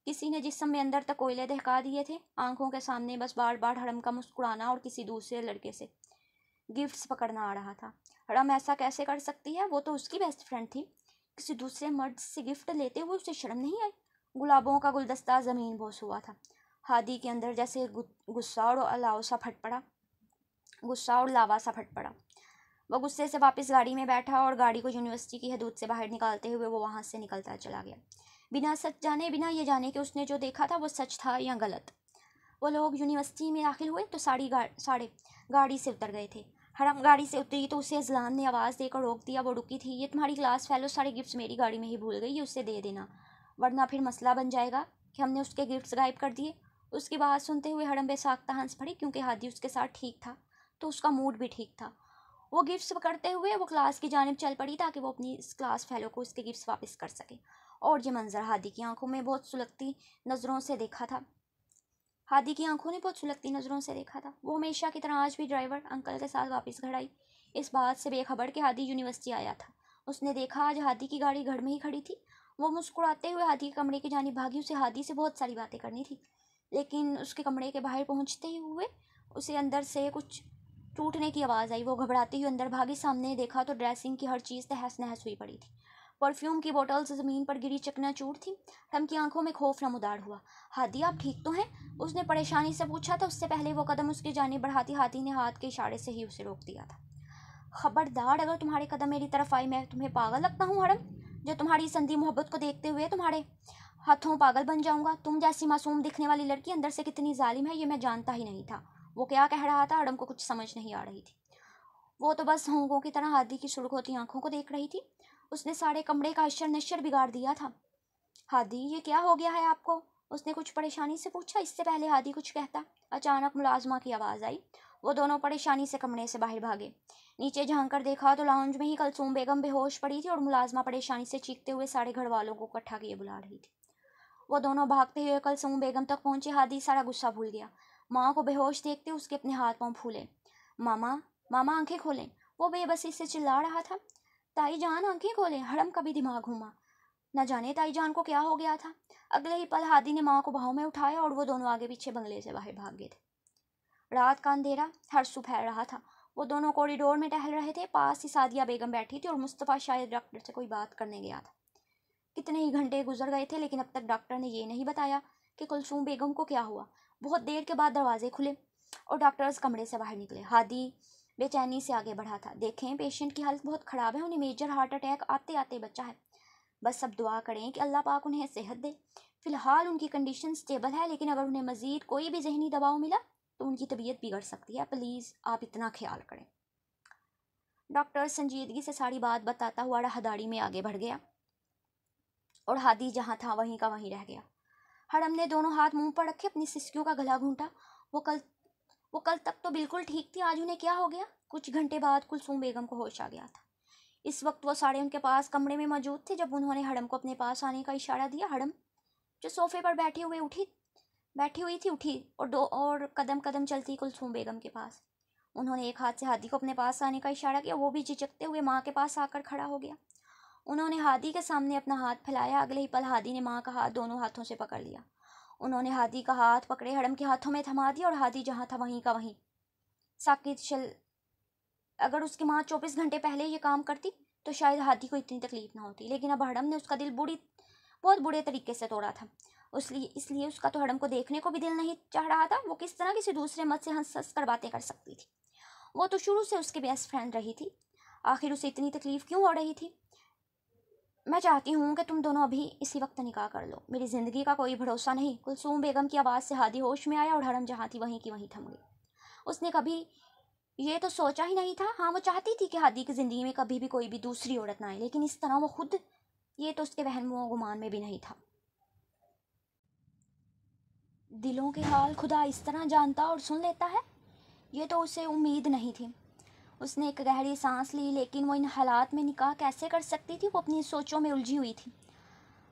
کسی نے جسم میں اندر تک کوئلے دہکا دیے تھے. آنکھوں کے سامنے بس بار بار حرم کا مسکرانا اور کسی دوسرے لڑکے سے گفٹس پکڑنا آ رہا تھا. حرم ایسا کیسے کر سکتی ہے؟ وہ تو اس کی بیسٹ فرینڈ تھی. کسی دوسرے مرد سے گفٹ لیتے ہوئے اسے شرم نہیں آئی؟ گلابوں کا گلدستہ زمین بوس ہوا تھا. ہادی کے اندر جیسے غصہ اور لاوا سا پھٹ پڑا. وہ غصے سے واپس گاڑی میں بیٹھا اور گاڑی کو یونیورسٹی کی حدود سے باہر نکالتے ہوئے وہ وہاں سے نکلتا چلا گیا. بنا یہ جانے کہ اس نے جو دیکھا تھا وہ سچ تھا یا غلط. وہ لوگ یونیورسٹی میں داخل ہوئے تو ساڑھے گاڑی سے اتر گئے تھے. حرم گاڑی سے اتری تو اسے اذلان نے آواز دے کر روک دیا. وہ رکی تھی. یہ تمہاری کلاس فیلو سارے گفٹس میری گاڑی میں ہی بھول گئی. یہ اسے دے دینا ورنہ پھر مسئلہ بن جائے گا کہ ہم نے اس کے گفٹس غائب کر دیے. اس کی بات سنتے ہوئے حرم بے ساختہ ہنس پڑی کیونکہ ہادی اس کے ساتھ ٹھیک تھا تو اس کا موڈ بھی ٹھیک تھا. وہ گفٹس پکڑتے ہوئے وہ کلاس کی جانب چل پڑی تاکہ وہ اپنی اس کلاس فیلو کو اس کے گفٹس واپس کر سکے. اور یہ منظر ہادی کی آنکھوں نے بہت سلگتی نظروں سے دیکھا تھا. وہ ہمیشہ کی طرح آج بھی ڈرائیور انکل کے ساتھ واپس گھر آئی, اس بات سے بے خبر کہ ہادی یونیورسٹی آیا تھا. اس نے دیکھا آج ہادی کی گاڑی گھر میں ہی کھڑی تھی. وہ مسکراتے ہوئے ہادی کے کمرے کی جانب بھاگی. اسے ہادی سے بہت ساری باتیں کرنی تھی لیکن اس کے کمرے کے باہر پہنچتے ہی ہوئے اسے اندر سے کچھ ٹوٹنے کی آواز آئی. وہ گھبراتی ہوئی اندر بھاگی. سامنے دیکھا تو ڈریسنگ کی ہر چیز تہس نہس ہوئی پڑی تھی. پرفیوم کی بوٹلز زمین پر گری چکنا چور تھی. حرم کی آنکھوں میں خوف نمودار ہوا. ہادی آپ ٹھیک تو ہیں؟ اس نے پریشانی سے پوچھا تھا. اس سے پہلے وہ قدم اس کی جانب بڑھاتی ہادی نے ہاتھ کے اشارے سے ہی اسے روک دیا تھا. خبردار اگر تمہارے قدم میری طرف آئی میں تمہیں پاگل لگتا ہوں حرم, جو تمہاری سندھی محبت کو دیکھتے ہوئے تمہارے ہاتھوں پاگل بن جاؤں گا. تم جیسی معصوم دکھنے والی لڑکی اندر سے کتنی ظالم ہے یہ میں جانتا ہی نہیں تھا. وہ کیا کہہ رہا تھا حرم کو کچھ سمجھ نہیں آ رہی تھی. وہ تو بس ہونگوں کی طرح ہادی کی سرخ ہوتی آنکھوں کو دیکھ رہی تھی. اس نے سارے کمرے کا اشر نشر بگاڑ دیا تھا. ہادی یہ کیا ہو گیا ہے آپ کو؟ اس نے کچھ پریشانی سے پوچھا. اس سے پہلے ہادی کچھ کہتا اچانک ملازمہ کی آواز آئی. وہ دونوں پریشانی سے کمرے سے باہر بھاگے. نیچے جھانک کر دیکھا تو لاؤنج میں ہی کلثوم بیگم بے ہوش پڑی تھی اور ملازمہ پریشانی سے چیختے ہوئے سارے گھر والوں کو اکٹھا کیے بلا رہی تھی. وہ دونوں بھاگتے ہوئے کلثوم بیگم تک پہنچے. ہادی سارا غصہ بھول گیا. ماں کو بے ہوش دیکھتے اس کے اپنے ہاتھ پاؤں پھولے. ماما ماما آنکھیں کھولیں. وہ بے بسی سے چلا رہا تھا. تائی جان آنکھیں کھولیں. حرم کا بھی دماغ گھوما. نہ جانے تائی جان کو کیا ہو گیا تھا. اگلے ہی پل ہادی نے ماں کو باہوں میں اٹھایا اور وہ دونوں آگے پیچھے بنگلے سے باہر بھاگ گئے تھے. رات کا اندھیرا ہر سو پھیل رہا تھا. وہ دونوں کوریڈور میں ٹہل رہے تھے. پاس ہی سعدیہ بیگم بیٹھی تھی اور مصطفیٰ شاید ڈاکٹر سے کوئی بات کرنے گیا تھا. کتنے ہی گھنٹے گزر گئے تھے لیکن اب تک ڈاکٹر نے یہ نہیں بتایا کہ کلثوم بیگم کو کیا ہوا. بہت دیر کے بعد دروازے کھلے اور ڈاکٹرز کمرے سے باہر نکلے. ہادی بے چینی سے آگے بڑھا تھا. دیکھیں پیشنٹ کی حالت بہت خراب ہے. انہیں میجر ہارٹ اٹیک آتے آتے بچا ہے. بس اب دعا کریں کہ اللہ پاک انہیں صحت دے. فی الحال ان کی کنڈیشن سٹیبل ہے لیکن اگر انہیں مزید کوئی بھی ذہنی دباؤ ملا تو ان کی طبیعت بگڑ سکتی ہے. پلیز آپ اتنا خیال کریں. ڈاکٹر سنجیدگی سے ساری بات بتاتا ہوا راہداری میں آگے بڑھ گیا اور ہادی جہاں تھا وہیں کا وہیں رہ گیا. حرم نے دونوں ہاتھ منہ پر رکھے اپنی سسکیوں کا گلا گھونٹا. وہ کل تک تو بالکل ٹھیک تھی. آج انہیں کیا ہو گیا؟ کچھ گھنٹے بعد کلثوم بیگم کو ہوش آ گیا تھا. اس وقت وہ سارے ان کے پاس کمرے میں موجود تھے. جب انہوں نے حرم کو اپنے پاس آنے کا اشارہ دیا حرم جو صوفے پر بیٹھی ہوئی تھی اٹھی اور قدم قدم چلتی کلثوم بیگم کے پاس. انہوں نے ایک ہاتھ سے ہادی کو اپنے پاس آنے کا اشارہ کیا. وہ بھی جھجکتے ہوئے ماں کے پاس آ کر کھڑا ہو گیا. انہوں نے ہادی کے سامنے اپنا ہاتھ پھیلایا. اگلے ہی پل ہادی نے ماں کا ہاتھ دونوں ہاتھوں سے پکڑ لیا. انہوں نے ہادی کا ہاتھ پکڑے حرم کے ہاتھوں میں تھما دیا اور ہادی جہاں تھا وہیں کا وہیں ساکت. اگر اس کی ماں 24 گھنٹے پہلے یہ کام کرتی تو شاید ہادی کو اتنی تکلیف نہ ہوتی. لیکن اب حرم نے اس کا دل بہت برے طریقے سے توڑا تھا. اس لیے اس کا تو حرم کو دیکھنے کو بھی دل نہیں چاہ رہا تھا. وہ کس طرح کسی دوسرے مرد سے ہنس ہنس کر باتیں کر سکتی تھی؟ وہ تو شروع سے اس کی بیسٹ فرینڈ رہی تھی. آخر اسے اتنی تکلیف کیوں ہو رہی تھی؟ میں چاہتی ہوں کہ تم دونوں ابھی اسی وقت نکاح کر لو. میری زندگی کا کوئی بھروسہ نہیں. کلثوم بیگم کی آواز سے ہادی ہوش میں آیا اور حرم جہاں تھی وہیں کی وہیں تھم گئی. اس نے کبھی یہ تو سوچا ہی نہیں تھا. ہاں وہ چاہتی تھی کہ ہادی کی زندگی میں کبھی بھی کوئی بھی دوسری عورت نہ آئے لیکن اس طرح وہ خود یہ تو اس کے وہم و گمان میں بھی نہیں تھا. دلوں کے حال خدا اس طرح جانتا اور سن لیتا ہے یہ تو اسے امید نہیں تھی. اس نے ایک گہری سانس لی. لیکن وہ ان حالات میں نکاح کیسے کر سکتی تھی؟ وہ اپنی سوچوں میں الجھی ہوئی تھی.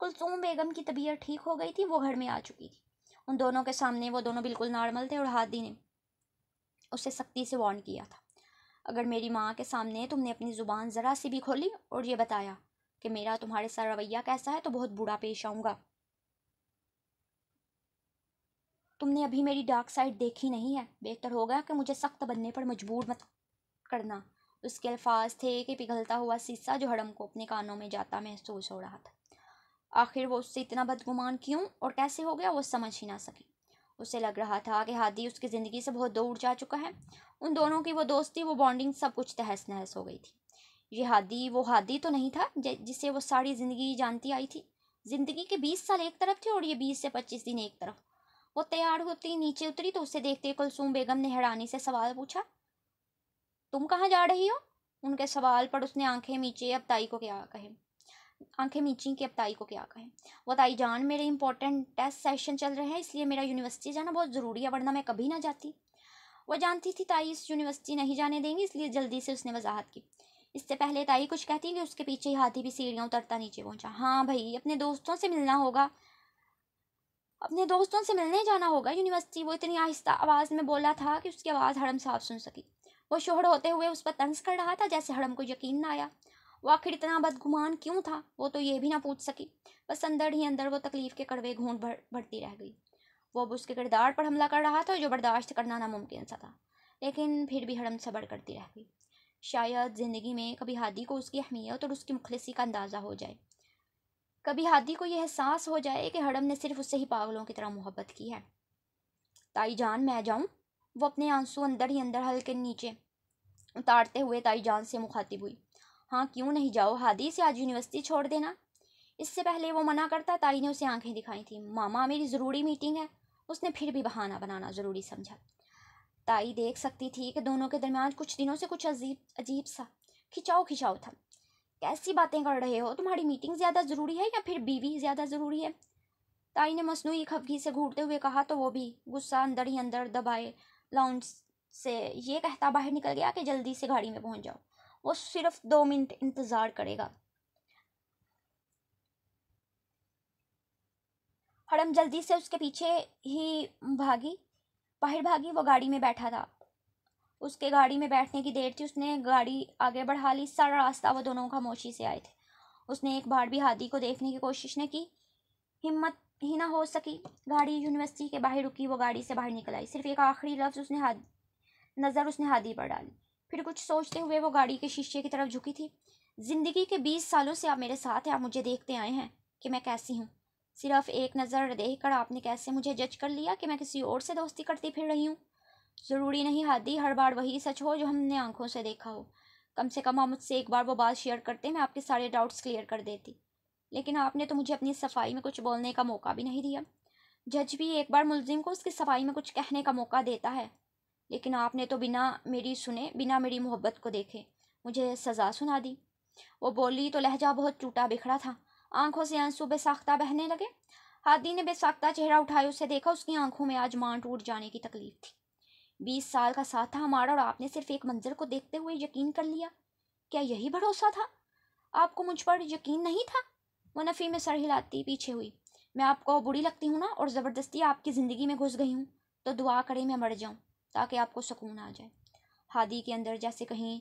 کلثوم بیگم کی طبیعت ٹھیک ہو گئی تھی، وہ گھر میں آ چکی تھی۔ ان دونوں کے سامنے وہ دونوں بالکل نارمل تھے، اور ہادی نے اسے سختی سے وارن کیا تھا، اگر میری ماں کے سامنے تم نے اپنی زبان ذرا سی بھی کھولی اور یہ بتایا کہ میرا تمہارے ساتھ رویہ کیسا ہے تو بہت برا پیش آؤں گا۔ تم نے ابھی میری ڈارک سائڈ دیکھی نہیں ہے، بہتر ہوگا کہ مجھے سخت بننے پر مجبور مت کرنا۔ اس کے الفاظ تھے کہ پگھلتا ہوا سیسا جو ہڑم کو اپنے کانوں میں جاتا محسوس ہو رہا تھا۔ آخر وہ اس سے اتنا بدگمان کیوں اور کیسے ہو گیا وہ سمجھ ہی نہ سکی۔ اسے لگ رہا تھا کہ ہادی اس کی زندگی سے بہت دور جا چکا ہے۔ ان دونوں کی وہ دوستی، وہ بانڈنگ، سب کچھ تہس نہس ہو گئی تھی۔ یہ ہادی وہ ہادی تو نہیں تھا جسے وہ ساری زندگی جانتی آئی تھی۔ زندگی کے 20 سال ایک طرف تھے اور یہ 20 سے 25 دن ایک طرف۔ وہ تیار ہوتی نیچے اتری تو اسے دیکھتے کلثوم بیگم نے حیرانی سے سوال پوچھا، تم کہاں جا رہی ہو؟ ان کے سوال پر اس نے آنکھیں میچیں اب تائی کو کیا کہیں۔ وہ تائی جان، میرے امپورٹنٹ ٹیسٹ سیشن چل رہے ہیں، اس لیے میرا یونیورسٹی جانا بہت ضروری ہے، ورنہ میں کبھی نہ جاتی۔ وہ جانتی تھی تائی اس یونیورسٹی نہیں جانے دیں گی، اس لیے جلدی سے اس نے وضاحت کی۔ اس سے پہلے تائی کچھ کہتی کہ اس کے پیچھے ہاتھی بھی سیڑھیاں اترتا نیچے پہنچا۔ ہاں بھائی، اپنے دوستوں سے ملنے جانا ہوگا یونیورسٹی، وہ اتنی آہستہ آواز میں بولا تھا کہ اس کی آواز ہڑم صاف سن سکی۔ وہ شوہر ہوتے ہوئے اس پر طنز کر رہا تھا، جیسے ہڑم کو یقین نہ آیا۔ وہ آخر اتنا بدگمان کیوں تھا وہ تو یہ بھی نہ پوچھ سکی، بس اندر ہی اندر وہ تکلیف کے کڑوے گھونٹ بھرتی رہ گئی۔ وہ اب اس کے کردار پر حملہ کر رہا تھا جو برداشت کرنا ناممکن سا تھا، لیکن پھر بھی ہڑم صبر کرتی رہ گئی۔ شاید زندگی میں کبھی ہادی کو اس کی اہمیت اور اس کی مخلصی کا اندازہ ہو جائے، کبھی ہادی کو یہ احساس ہو جائے کہ ہڑم نے صرف اس سے ہی پاگلوں کی طرح محبت کی ہے۔ تائی جان، میں جاؤں؟ وہ اپنے آنسو اندر ہی اندر ہلکے نیچے اتارتے ہوئے تائی جان سے مخاطب ہوئی۔ ہاں کیوں نہیں، جاؤ، ہادی سے آج یونیورسٹی چھوڑ دینا۔ اس سے پہلے وہ منع کرتا، تائی نے اسے آنکھیں دکھائی تھیں۔ ماما، میری ضروری میٹنگ ہے۔ اس نے پھر بھی بہانہ بنانا ضروری سمجھا۔ تائی دیکھ سکتی تھی کہ دونوں کے درمیان کچھ دنوں سے کچھ عجیب سا کھچاؤ تھا۔ کیسی باتیں کر رہے ہو؟ تمہاری میٹنگ زیادہ ضروری ہے یا پھر بیوی زیادہ ضروری ہے؟ تائی نے مصنوعی خفگی سے گھورتے ہوئے کہا تو وہ بھی غصہ اندر ہی اندر دبائے لاؤنج سے یہ کہتا باہر نکل گیا کہ جلدی سے گاڑی میں پہنچ جاؤ، وہ صرف 2 منٹ انتظار کرے گا۔ ہڑم جلدی سے اس کے پیچھے ہی باہر بھاگی۔ وہ گاڑی میں بیٹھا تھا، اس کے گاڑی میں بیٹھنے کی دیر تھی، اس نے گاڑی آگے بڑھا لی۔ سارا راستہ وہ دونوں خاموشی سے آئے تھے۔ اس نے ایک بار بھی ہادی کو دیکھنے کی کوشش نہ کی، ہمت ہی نہ ہو سکی۔ گاڑی یونیورسٹی کے باہر رکی، وہ گاڑی سے باہر نکل آئی۔ صرف ایک آخری لفظ نظر اس نے ہادی پر ڈالی، پھر کچھ سوچتے ہوئے وہ گاڑی کے شیشے کی طرف جھکی تھی۔ زندگی کے 20 سالوں سے آپ میرے ساتھ ہیں، آپ مجھے دیکھتے آئے ہیں کہ میں کیسی ہوں۔ صرف ایک نظر دیکھ کر آپ نے کیسے مجھے جج کر لیا کہ میں کسی اور سے دوستی کرتی پھر رہی ہوں؟ ضروری نہیں ہادی ہر بار وہی سچ ہو جو ہم نے آنکھوں سے دیکھا ہو، کم سے کم آپ مجھ سے ایک بار وہ بات شیئر کرتے، میں آپ کے سارے ڈاؤٹس کلیئر کر دیتی۔ لیکن آپ نے تو مجھے اپنی صفائی میں کچھ بولنے کا موقع بھی نہیں دیا۔ جج بھی ایک بار ملزم کو اس کی صفائی میں کچھ کہنے کا موقع دیتا ہے، لیکن آپ نے تو بنا میری سنے، بنا میری محبت کو دیکھے مجھے سزا سنا دی۔ وہ بولی تو لہجہ بہت ٹوٹا بکھرا تھا، آنکھوں سے آنسو بے ساختہ بہنے لگے۔ ہادی نے بے ساختہ چہرہ اٹھائے اسے دیکھا، اس کی آنکھوں میں آج مان ٹوٹ جانے کی تکلیف تھی۔ 20 سال کا ساتھ تھا ہمارا اور آپ نے صرف ایک منظر کو دیکھتے ہوئے یقین کر لیا؟ کیا یہی بھروسہ تھا؟ آپ کو مجھ پر یقین نہیں تھا؟ وہ نفی میں سر ہلاتی پیچھے ہوئی۔ میں آپ کو بری لگتی ہوں نا، اور زبردستی آپ کی زندگی میں گھس گئی ہوں، تو دعا کریں میں مر جاؤں تاکہ آپ کو سکون آ جائے۔ ہادی کے اندر جیسے کہیں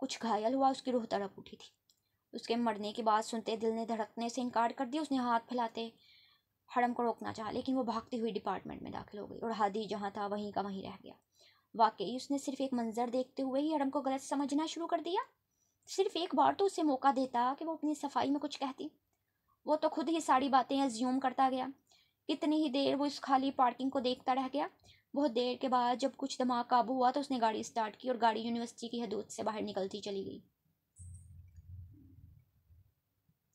کچھ گھائل ہوا، اس کی روح تڑپ اٹھی تھی۔ اس کے مرنے کی بات سنتے دل نے دھڑکنے سے انکار کر دیا۔ اس نے ہاتھ پھیلاتے ہڑم کو روکنا چاہا، لیکن وہ بھاگتی ہوئی ڈپارٹمنٹ میں داخل ہو گئی اور ہادی جہاں تھا وہیں کا وہیں رہ گیا۔ واقعی اس نے صرف ایک منظر دیکھتے ہوئے ہی ہڑم کو غلط سمجھنا شروع کر دیا۔ صرف ایک بار تو اسے موقع دیتا کہ وہ اپنی صفائی میں کچھ کہتی۔ وہ تو خود ہی ساری باتیں ازیوم کرتا گیا۔ کتنی ہی دیر وہ اس خالی پارکنگ کو دیکھتا رہ گیا۔ بہت دیر کے بعد جب کچھ دماغ قابو ہوا تو اس نے گاڑی سٹارٹ کی اور گاڑی یونیورسٹی کی حدود سے باہر نکلتی چلی گئی۔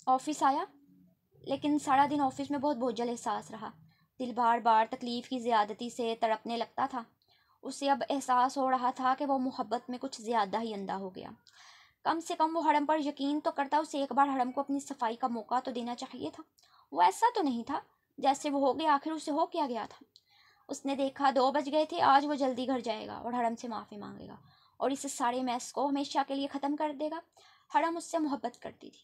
آفس آیا، لیکن سارا دن آفس میں بہت بوجھل احساس رہا۔ دل بار بار تکلیف کی زیادتی سے تڑپنے لگتا تھا۔ اسے اب احساس ہو رہا تھا کہ وہ محبت میں کچھ زیادہ ہی اندھا ہو گیا۔ کم سے کم وہ ہڑم پر یقین تو کرتا، اسے ایک بار ہڑم کو اپنی صفائی کا موقع تو دینا چاہیے تھا۔ وہ ایسا تو نہیں تھا جیسے وہ ہو گیا، آخر اسے ہو کیا گیا تھا؟ اس نے دیکھا 2 بج گئے تھے، آج وہ جلدی گھر جائے گا اور ہڑم سے معافی مانگے گا اور اس سارے میس کو ہمیشہ کے لیے ختم کر دے گا۔ ہڑم اس سے محبت کرتی تھی۔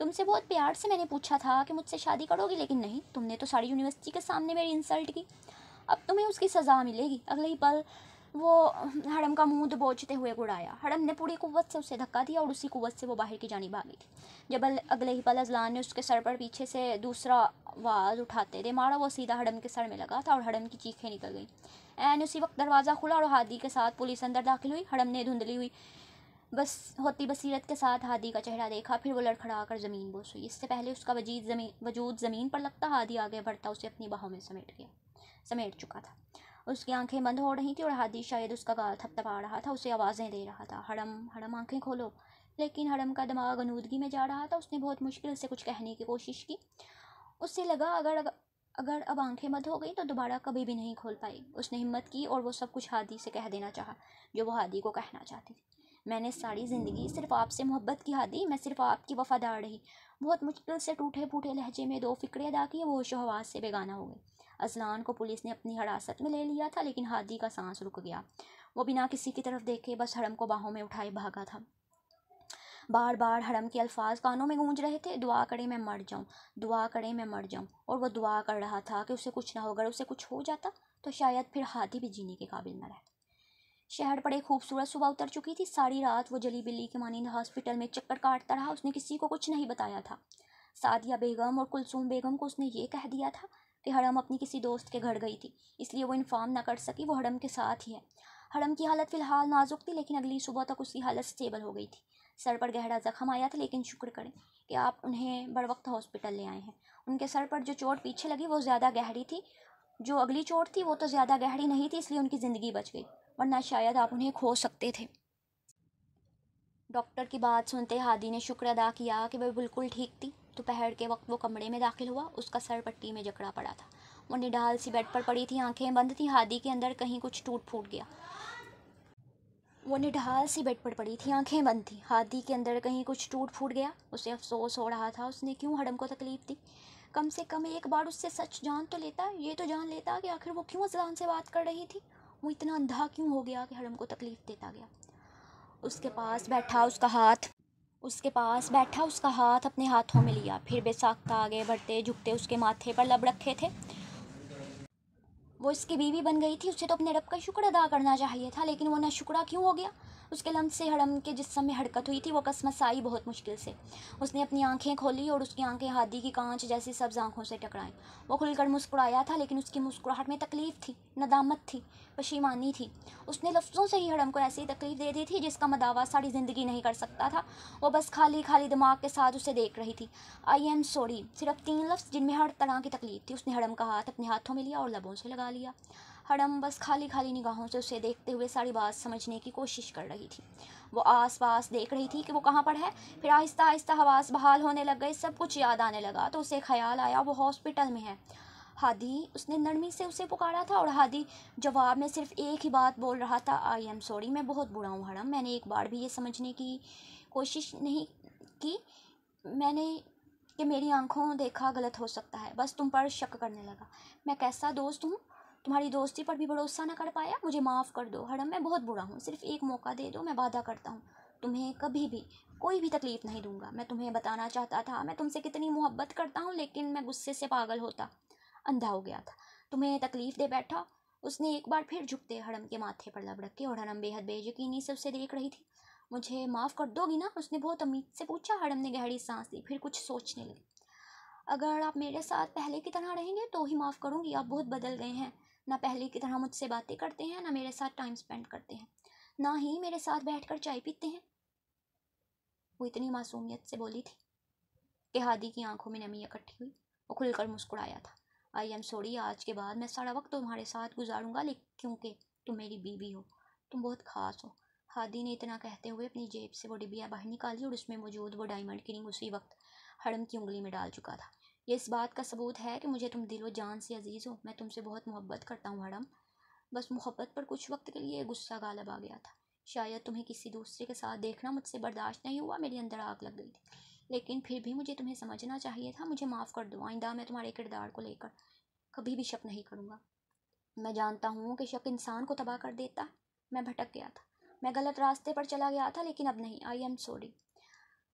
تم سے بہت پیار سے میں نے پوچھا تھا کہ مجھ سے شادی کرو گی، لیکن نہیں، تم نے تو ساری یونیورسٹی کے سامنے میری انسلٹ کی۔ اب تمہیں اس کی سزا ملے گی۔ اگلے ہی پل وہ ہڑم کا منہ دبوچتے ہوئے اڑایا۔ ہڑم نے پوری قوت سے اسے دھکا دیا اور اسی قوت سے وہ باہر کی جانب بھاگی تھی۔ جب اگلے ہی پل اذلان نے اس کے سر پر پیچھے سے دوسرا آواز اٹھاتے دے مارا، وہ سیدھا ہڑم کے سر میں لگا تھا اور ہڑم کی چیخیں نکل گئیں۔ عین اسی وقت دروازہ کھلا اور ہادی کے ساتھ پولیس اندر داخل ہوئی۔ ہڑم نے دھندلی ہوئی ہوتی بصیرت کے ساتھ ہادی کا چہرہ دیکھا، پھر وہ لڑکھڑا کر زمین بوس ہوئی۔ اس سے پہلے اس کا وجود زمین پر لگتا، ہادی آگے بڑھتا اسے اپنی باہوں میں سمیٹ چکا تھا۔ اس کی آنکھیں بند ہو رہی تھیں اور ہادی شاید اس کا گال تھپتھپا رہا تھا، اسے آوازیں دے رہا تھا، ہڑم ہڑم آنکھیں کھولو۔ لیکن ہڑم کا دماغ غنودگی میں جا رہا تھا۔ اس نے بہت مشکل سے کچھ کہنے کی کوشش کی۔ اسے لگا اگر اب آنکھیں بند ہو گئی تو دوبارہ کبھی بھی نہیں کھول پائے گی۔ اس نے ہمت کی اور وہ سب کچھ ہادی سے کہہ دینا چاہا جو وہ ہادی کو کہنا چاہتی تھی۔ میں نے ساری زندگی صرف آپ سے محبت کی ہادی، میں صرف آپ کی وفادار رہی۔ بہت مشکل سے ٹوٹے پھوٹے لہجے میں 2 فقرے ادا کیے، وہ ہوش و حواس سے بیگانہ ہو گئی۔ اذلان کو پولیس نے اپنی حراست میں لے لیا تھا، لیکن ہادی کا سانس رک گیا۔ وہ بنا کسی کی طرف دیکھے بس ہڑم کو باہوں میں اٹھائے بھاگا تھا۔ بار بار ہڑم کے الفاظ کانوں میں گونج رہے تھے، دعا کریں میں مر جاؤں، دعا کریں میں مر جاؤں۔ اور وہ دعا کر رہا تھا کہ اسے کچھ نہ ہو، اگر اسے کچھ ہو جاتا تو شاید پھر ہادی بھی جینے کے قابل نہ رہتا۔ شہر پر ایک خوبصورت صبح اتر چکی تھی۔ ساری رات وہ جلی بلی کے مانند ہاسپٹل میں چکر کاٹتا رہا۔ اس نے کسی کو کچھ نہیں بتایا تھا۔ سعدیہ بیگم اور کلثوم بیگم کو اس نے یہ کہہ دیا تھا کہ ہڑم اپنی کسی دوست کے گھر گئی تھی، اس لیے وہ انفارم نہ کر سکی وہ ہڑم کے ساتھ ہی ہے۔ ہڑم کی حالت فی الحال نازک تھی، لیکن اگلی صبح تک اس کی حالت سٹیبل ہو گئی تھی۔ سر پر گہرا زخم آیا تھا، لیکن شکر کریں کہ آپ انہیں بروقت ہاسپٹل لے آئے ہیں۔ ان کے سر پر جو چوٹ پیچھے لگی وہ زیادہ گہری تھی، جو اگلی چوٹ تھی وہ تو زیادہ گہری نہیں تھی، اس لیے ان کی زندگی بچ گئی، ورنہ شاید آپ انہیں کھو سکتے تھے۔ ڈاکٹر کی بات سنتے ہادی نے شکر ادا کیا کہ وہ بالکل ٹھیک تھی۔ دوپہر کے وقت وہ کمرے میں داخل ہوا۔ اس کا سر پٹی میں جکڑا پڑا تھا، وہ نڈال سی بیڈ پر پڑی تھی، آنکھیں بند تھیں۔ ہادی کے اندر کہیں کچھ ٹوٹ پھوٹ گیا۔ اسے افسوس ہو رہا تھا اس نے کیوں ہڑم کو تکلیف دی۔ کم سے کم ایک بار اس سے سچ جان تو لیتا، یہ تو جان لیتا کہ آخر وہ کیوں اذلان سے بات کر رہی تھی، وہ اتنا اندھا کیوں ہو گیا کہ ہڑم کو تکلیف دیتا گیا۔ اس کے پاس بیٹھا اس کا ہاتھ اپنے ہاتھوں میں لیا، پھر بے ساختہ آگے بڑھتے جھکتے اس کے ماتھے پر لب رکھے تھے۔ وہ اس کی بیوی بن گئی تھی، اسے تو اپنے رب کا شکر ادا کرنا چاہیے تھا، لیکن وہ ناشکرا کیوں ہو گیا؟ اس کے لمس سے ہڑم کے جسم میں حرکت ہوئی تھی، وہ کسمس آئی بہت مشکل سے۔ اس نے اپنی آنکھیں کھولی اور اس کی آنکھیں ہادی کی کانچ جیسی سبز آنکھوں سے ٹکرائیں۔ وہ کھل کر مسکرایا تھا، لیکن اس کی مسکراہٹ میں تکلیف تھی، ندامت تھی، پشیمانی تھی۔ اس نے لفظوں سے ہی ہڑم کو ایسی تکلیف دے دی تھی جس کا مداوع ساری زندگی نہیں کر سکتا تھا۔ وہ بس خالی خالی دماغ کے ساتھ اسے دیکھ رہی تھی۔ آئی ایم سوری، صرف 3 لفظ جن میں ہر طرح کی تکلیف تھی۔ اس نے ہڑم کا ہاتھ اپنے ہاتھوں میں لیا اور لبوں سے لگا لیا۔ ہڑم بس خالی خالی نگاہوں سے اسے دیکھتے ہوئے ساری بات سمجھنے کی کوشش کر رہی تھی۔ وہ آس پاس دیکھ رہی تھی کہ وہ کہاں پر ہے، پھر آہستہ آہستہ حواس بحال ہونے لگ گئے، سب کچھ یاد آنے لگا تو اسے خیال آیا وہ ہاسپٹل میں ہے۔ ہادی، اس نے نرمی سے اسے پکارا تھا اور ہادی جواب میں صرف ایک ہی بات بول رہا تھا، آئی ایم سوری، میں بہت برا ہوں ہڑم، میں نے ایک بار بھی یہ سمجھنے کی کوشش نہیں کی میں نے کہ میری آنکھوں دیکھا غلط ہو سکتا ہے، بس تم پر شک کرنے لگا۔ میں کیسا دوست ہوں، تمہاری دوستی پر بھی بھروسہ نہ کر پایا، مجھے معاف کر دو ہڑم، میں بہت برا ہوں، صرف ایک موقع دے دو، میں وعدہ کرتا ہوں تمہیں کبھی بھی کوئی بھی تکلیف نہیں دوں گا۔ میں تمہیں بتانا چاہتا تھا میں تم سے کتنی محبت کرتا ہوں، لیکن میں غصے سے پاگل ہوتا اندھا ہو گیا تھا، تمہیں تکلیف دے بیٹھا۔ اس نے ایک بار پھر جھکتے ہڑم کے ماتھے پر لب رکھے اور ہڑم بے حد بے یقینی سے اسے دیکھ رہی تھی۔ مجھے معاف کر دو گی نا؟ اس نے بہت امید سے پوچھا۔ ہڑم نے گہری سانس لی، پھر کچھ سوچنے لگی۔ اگر آپ میرے ساتھ پہلے کی طرح رہیں گے تو ہی معاف کروں گی، آپ بہت بدل گئے ہیں، نہ پہلے کی طرح مجھ سے باتیں کرتے ہیں، نہ میرے ساتھ ٹائم سپینڈ کرتے ہیں، نہ ہی میرے ساتھ بیٹھ کر چائے پیتے ہیں۔ وہ اتنی معصومیت سے بولی تھی کہ ہادی کی آنکھوں میں نمی اکٹھی ہوئی۔ وہ کھل کر مسکرایا تھا، آئی ایم سوری، آج کے بعد میں سارا وقت تمہارے ساتھ گزاروں گا، لیکن کیونکہ تم میری بیوی ہو، تم بہت خاص ہو۔ ہادی نے اتنا کہتے ہوئے اپنی جیب سے وہ ڈبیا باہر نکالی اور اس میں موجود وہ ڈائمنڈ کی رنگ اسی وقت ہڑم کی انگلی میں ڈال چکا تھا۔ یہ اس بات کا ثبوت ہے کہ مجھے تم دل و جان سے عزیز ہو، میں تم سے بہت محبت کرتا ہوں ہڑم۔ بس محبت پر کچھ وقت کے لیے غصہ غالب آ گیا تھا، شاید تمہیں کسی دوسرے کے ساتھ دیکھنا مجھ سے برداشت نہیں ہوا، میرے اندر آگ لگ گئی تھی، لیکن پھر بھی مجھے تمہیں سمجھنا چاہیے تھا، مجھے معاف کر دو، آئندہ میں تمہارے کردار کو لے کر کبھی بھی شک نہیں کروں گا۔ میں جانتا ہوں کہ شک انسان کو تباہ کر دیتا ہے، میں بھٹک گیا تھا، میں غلط راستے پر چلا گیا تھا، لیکن اب نہیں، آئی ایم سوری۔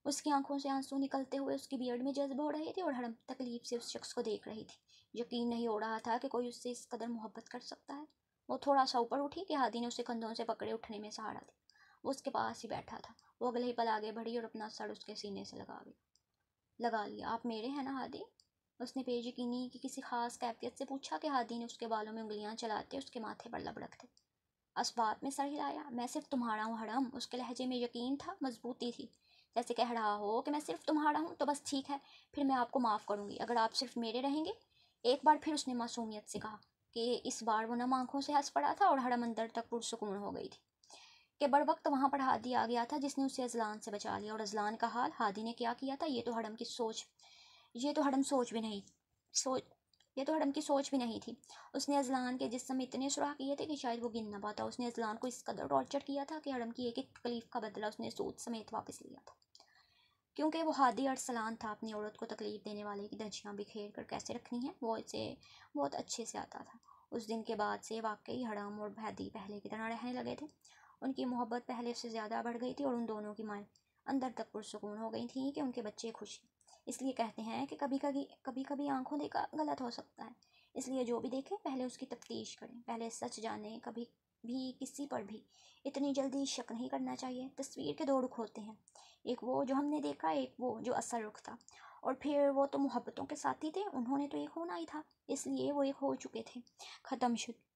اس کی آنکھوں سے آنسو نکلتے ہوئے اس کی بیئرڈ میں جذب ہو رہے تھے اور ہرم تکلیف سے اس شخص کو دیکھ رہی تھی۔ یقین نہیں ہو رہا تھا کہ کوئی اس سے اس قدر محبت کر سکتا ہے۔ وہ تھوڑا سا اوپر اٹھی کہ ہادی نے اسے کندھوں سے پکڑے اٹھنے میں سہارا دیا۔ وہ اس کے پاس ہی بیٹھا تھا۔ وہ اگلے ہی پل آگے بڑھی اور اپنا سر اس کے سینے سے لگا لیا۔ آپ میرے ہیں نا ہادی؟ اس نے بے یقینی کی کسی خاص کیفیت سے پوچھا کہ ہادی نے اس کے بالوں میں انگلیاں چلاتے اس کے ماتھے پر لب رکھتے اسبات میں سر ہلایا۔ میں صرف تمہارا ہوں ہرم۔ اس کے لہجے میں یقین تھا، مضبوطی تھی، جیسے کہہ رہا ہو کہ میں صرف تمہارا ہوں تو بس ٹھیک ہے، پھر میں آپ کو معاف کروں گی اگر آپ صرف میرے رہیں گے۔ ایک بار پھر اس نے معصومیت سے کہا کہ اس بار وہ نم آنکھوں سے ہنس پڑا تھا اور ہرم اندر تک پرسکون ہو گئی تھی کہ بر وقت وہاں پر ہادی آ گیا تھا جس نے اسے اذلان سے بچا لیا۔ اور اذلان کا حال ہادی نے کیا کیا تھا یہ تو ہرم کی سوچ بھی نہیں تھی۔ اس نے اذلان کے جسم میں اتنے سوراخ کیے تھے کہ شاید وہ گن نہ پاتا۔ اس نے اذلان کو اس قدر ٹارچر کیا تھا کہ ہرم کی ایک ایک تکلیف کا بدلہ اس نے سود سمیت واپس لیا تھا، کیونکہ وہ ہادی ارسلان تھا۔ اپنی عورت کو تکلیف دینے والے کی دھجیاں بکھیر کر کیسے رکھنی ہیں وہ اسے بہت اچھے سے آتا تھا۔ اس دن کے بعد سے واقعی ہرم اور ہادی پہلے کی طرح رہنے لگے تھے۔ ان کی محبت پہلے سے زیادہ بڑھ گئی تھی اور ان دونوں کی مائیں اندر تک پرسکون ہو گئی تھیں کہ ان کے بچے خوش ہیں۔ اس لیے کہتے ہیں کہ کبھی کبھی آنکھوں دیکھا غلط ہو سکتا ہے، اس لیے جو بھی دیکھیں پہلے اس کی تفتیش کریں، پہلے سچ جانیں۔ کبھی بھی کسی پر بھی اتنی جلدی شک نہیں کرنا چاہیے۔ تصویر کے دو رخ ہوتے ہیں، ایک وہ جو ہم نے دیکھا، ایک وہ جو اصل رخ تھا، اور پھر وہ تو محبتوں کے ساتھی تھے، انہوں نے تو ایک ہونا ہی تھا، اس لیے وہ ایک ہو چکے تھے۔ ختم شد۔